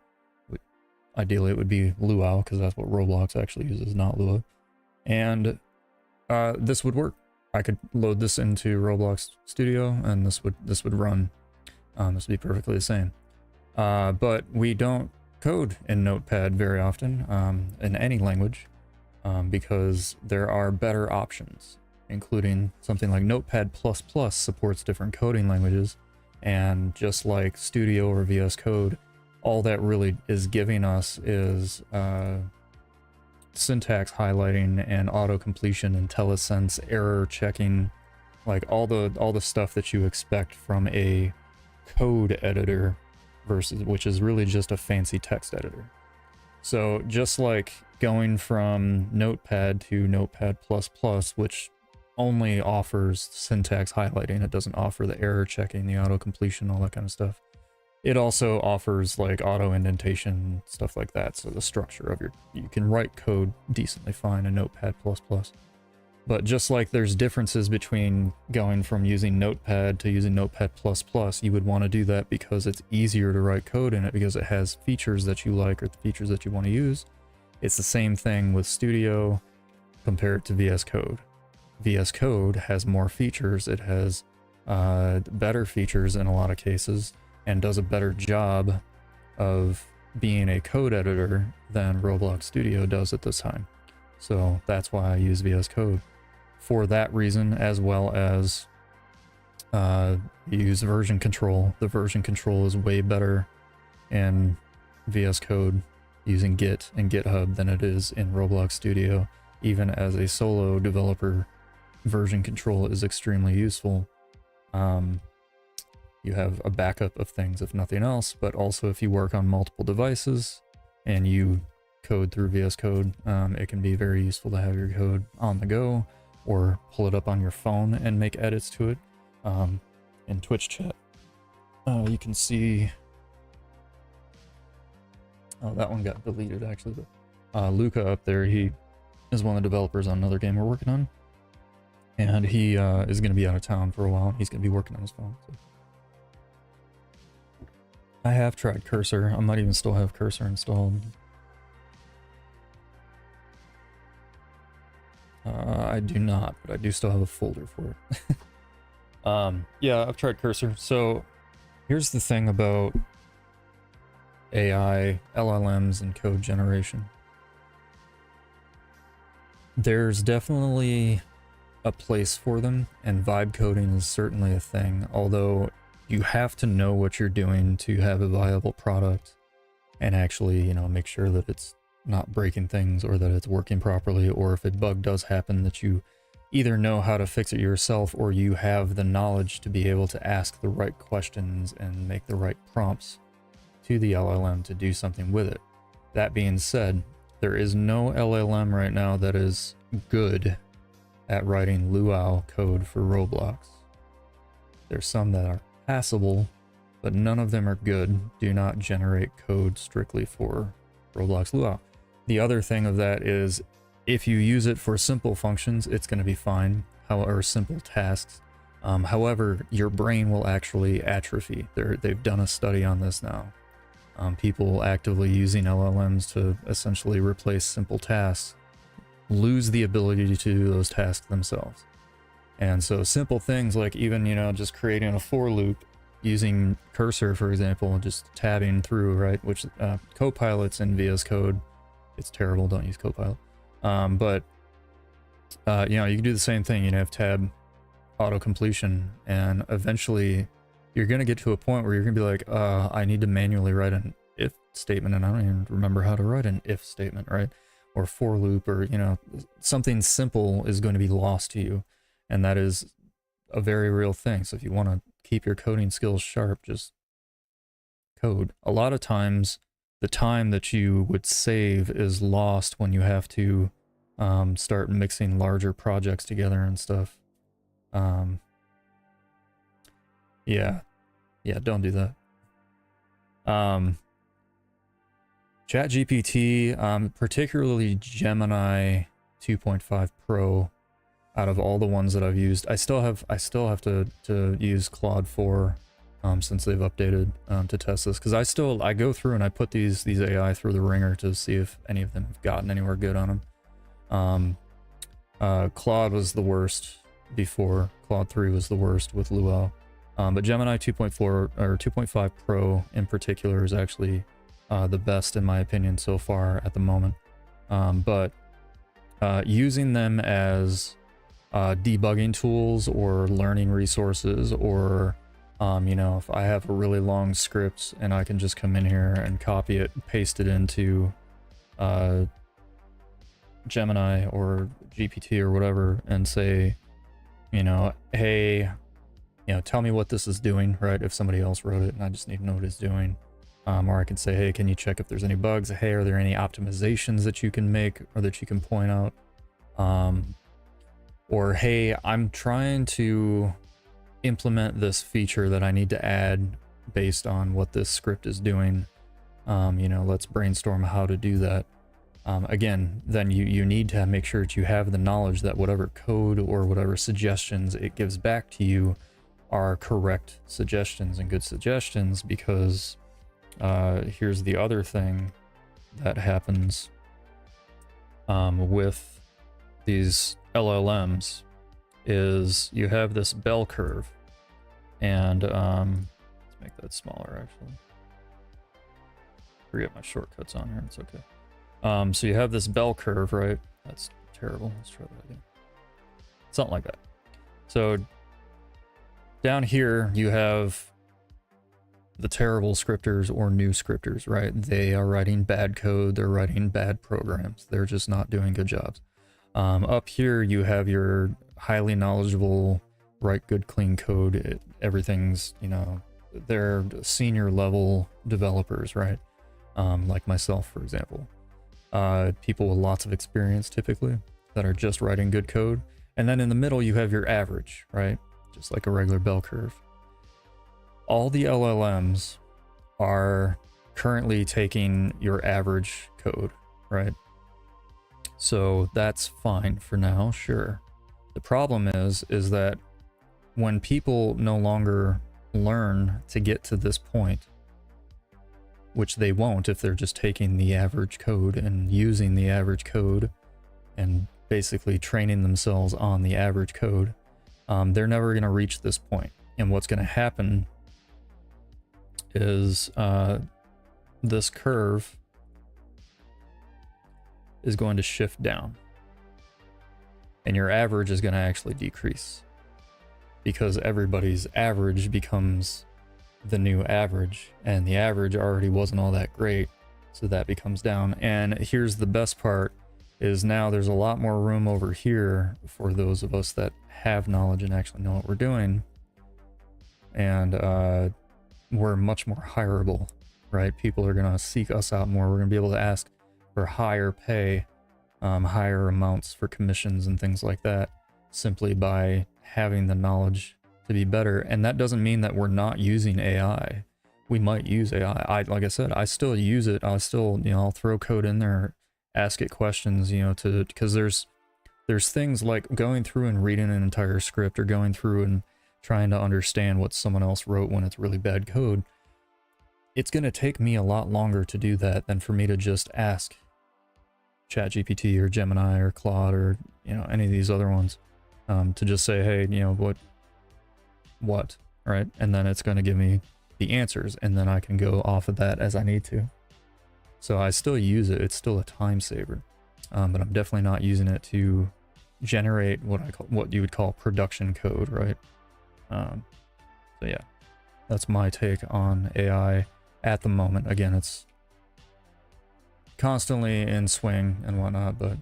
ideally it would be luau because that's what Roblox actually uses, not Lua. And this would work. I could load this into Roblox Studio, and this would run. This would be perfectly the same. But we don't code in Notepad very often in any language because there are better options, including something like Notepad++ supports different coding languages, and just like Studio or VS Code, all that really is giving us is syntax highlighting and auto completion, IntelliSense, error checking, like all the stuff that you expect from a code editor versus which is really just a fancy text editor. So just like going from Notepad to Notepad++, which only offers syntax highlighting, it doesn't offer the error checking, the auto completion, all that kind of stuff. It also offers like auto indentation, stuff like that. So the structure of you can write code decently fine in Notepad++. But just like there's differences between going from using Notepad to using Notepad++, you would want to do that because it's easier to write code in it because it has features that you like or the features that you want to use. It's the same thing with Studio compared to VS Code. VS Code has more features. It has better features in a lot of cases, and does a better job of being a code editor than Roblox Studio does at this time. So that's why I use VS Code for that reason, as well as use version control. The version control is way better in VS Code using Git and GitHub than it is in Roblox Studio. Even as a solo developer, version control is extremely useful. You have a backup of things if nothing else, but also if you work on multiple devices and you code through VS Code, it can be very useful to have your code on the go or pull it up on your phone and make edits to it. In Twitch chat, you can see, oh, that one got deleted actually, but Luca up there, he is one of the developers on another game we're working on, and he is going to be out of town for a while. He's going to be working on his phone. So. I have tried Cursor. I might even still have Cursor installed. I do not, but I do still have a folder for it. Yeah, I've tried Cursor. So here's the thing about AI, LLMs, and code generation. There's definitely a place for them, and vibe coding is certainly a thing, although you have to know what you're doing to have a viable product and actually, you know, make sure that it's not breaking things or that it's working properly, or if a bug does happen, that you either know how to fix it yourself or you have the knowledge to be able to ask the right questions and make the right prompts to the LLM to do something with it. That being said, there is no LLM right now that is good at writing luau code for Roblox. There's some that are passable, but none of them are good. Do not generate code strictly for Roblox luau. The other thing of that is, if you use it for simple functions, it's going to be fine, or simple tasks. However, your brain will actually atrophy. They've done a study on this now. People actively using LLMs to essentially replace simple tasks lose the ability to do those tasks themselves. And so simple things like even, you know, just creating a for loop using Cursor, for example, just tabbing through, right? Which Copilot's in VS Code. It's terrible, don't use Copilot. But you know, you can do the same thing. You have tab auto completion, and eventually you're going to get to a point where you're going to be like, I need to manually write an if statement, and I don't even remember how to write an if statement, right? Or for loop, or, you know, something simple is going to be lost to you. And that is a very real thing. So if you want to keep your coding skills sharp, just code. A lot of times, the time that you would save is lost when you have to start mixing larger projects together and stuff. Yeah, don't do that. ChatGPT, particularly Gemini 2.5 Pro, out of all the ones that I've used, I still have to use Claude 4 since they've updated to test this, because I go through and I put these AI through the ringer to see if any of them have gotten anywhere good on them. Claude was the worst before. Claude 3 was the worst with Luau. But Gemini 2.4 or 2.5 Pro in particular is actually the best in my opinion so far at the moment. But using them as debugging tools or learning resources, or you know, if I have a really long script and I can just come in here and copy it, paste it into Gemini or GPT or whatever, and say, you know, hey, you know, tell me what this is doing, right? If somebody else wrote it and I just need to know what it's doing. Or I can say, hey, can you check if there's any bugs? Hey, are there any optimizations that you can make or that you can point out? Or hey, I'm trying to implement this feature that I need to add based on what this script is doing. You know, let's brainstorm how to do that. Again, then you need to make sure that you have the knowledge that whatever code or whatever suggestions it gives back to you are correct suggestions and good suggestions, because here's the other thing that happens with these LLMs is you have this bell curve, and let's make that smaller actually. Forget my shortcuts on here, it's okay. So you have this bell curve, right? That's terrible. Let's try that again. Something like that. So down here you have the terrible scripters or new scripters, right? They are writing bad code, they're writing bad programs, they're just not doing good jobs. Up here you have your highly knowledgeable, write good, clean code. Everything's, you know, they're senior level developers, right? Like myself, for example. People with lots of experience typically that are just writing good code. And then in the middle, you have your average, right? Just like a regular bell curve. All the LLMs are currently taking your average code, right? So that's fine for now, sure. The problem is that when people no longer learn to get to this point, which they won't if they're just taking the average code and using the average code and basically training themselves on the average code, they're never going to reach this point. And what's going to happen is this curve is going to shift down, and your average is going to actually decrease, because everybody's average becomes the new average, and the average already wasn't all that great, so that becomes down. And here's the best part, is now there's a lot more room over here for those of us that have knowledge and actually know what we're doing, and we're much more hireable, right? People are going to seek us out more. We're going to be able to ask for higher pay, higher amounts for commissions and things like that, simply by having the knowledge to be better. And that doesn't mean that we're not using AI. We might use AI. Like I said, I still use it. I'll still, you know, I'll throw code in there, ask it questions, you know, because there's things like going through and reading an entire script, or going through and trying to understand what someone else wrote when it's really bad code. It's going to take me a lot longer to do that than for me to just ask ChatGPT or Gemini or Claude or, you know, any of these other ones, to just say, hey, you know, what, right? And then it's going to give me the answers, and then I can go off of that as I need to. So I still use it. It's still a time saver, but I'm definitely not using it to generate what you would call production code, right? So yeah, that's my take on AI at the moment. Again, it's constantly in swing and whatnot, but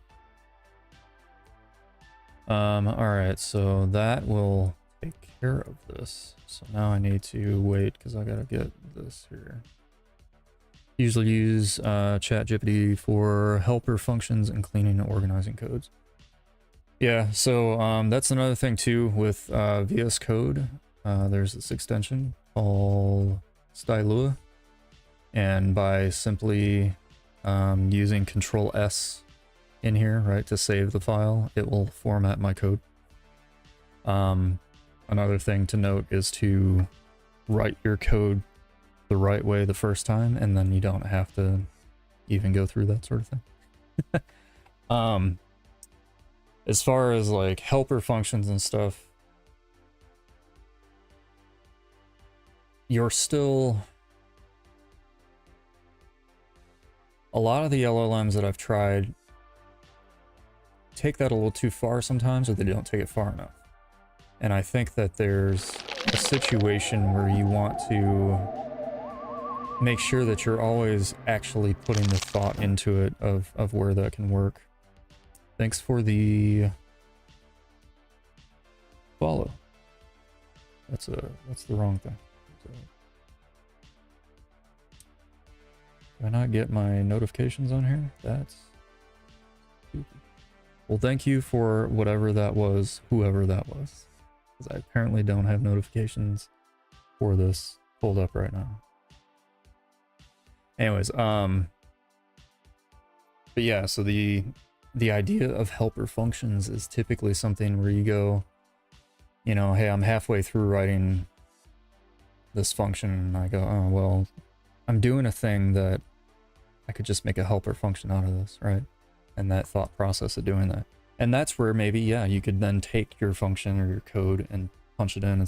all right, so that will take care of this. So now I need to wait because I gotta get this here. Usually use ChatGPT for helper functions and cleaning and organizing codes. Yeah, so that's another thing too with VS Code. There's this extension called Stylua, and by simply using Control S in here, right, to save the file, it will format my code. Another thing to note is to write your code the right way the first time, and then you don't have to even go through that sort of thing. As far as like helper functions and stuff, you're still... A lot of the LLMs that I've tried take that a little too far sometimes, or they don't take it far enough. And I think that there's a situation where you want to make sure that you're always actually putting the thought into it of where that can work. Thanks for the follow. That's the wrong thing. Do I not get my notifications on here? That's stupid. Well, thank you for whatever that was, whoever that was, because I apparently don't have notifications for this pulled up right now. Anyways, but yeah, so the idea of helper functions is typically something where you go, you know, hey, I'm halfway through writing this function, and I go, oh, well, I'm doing a thing that I could just make a helper function out of this, right? And that thought process of doing that. And that's where maybe, yeah, you could then take your function or your code and punch it in and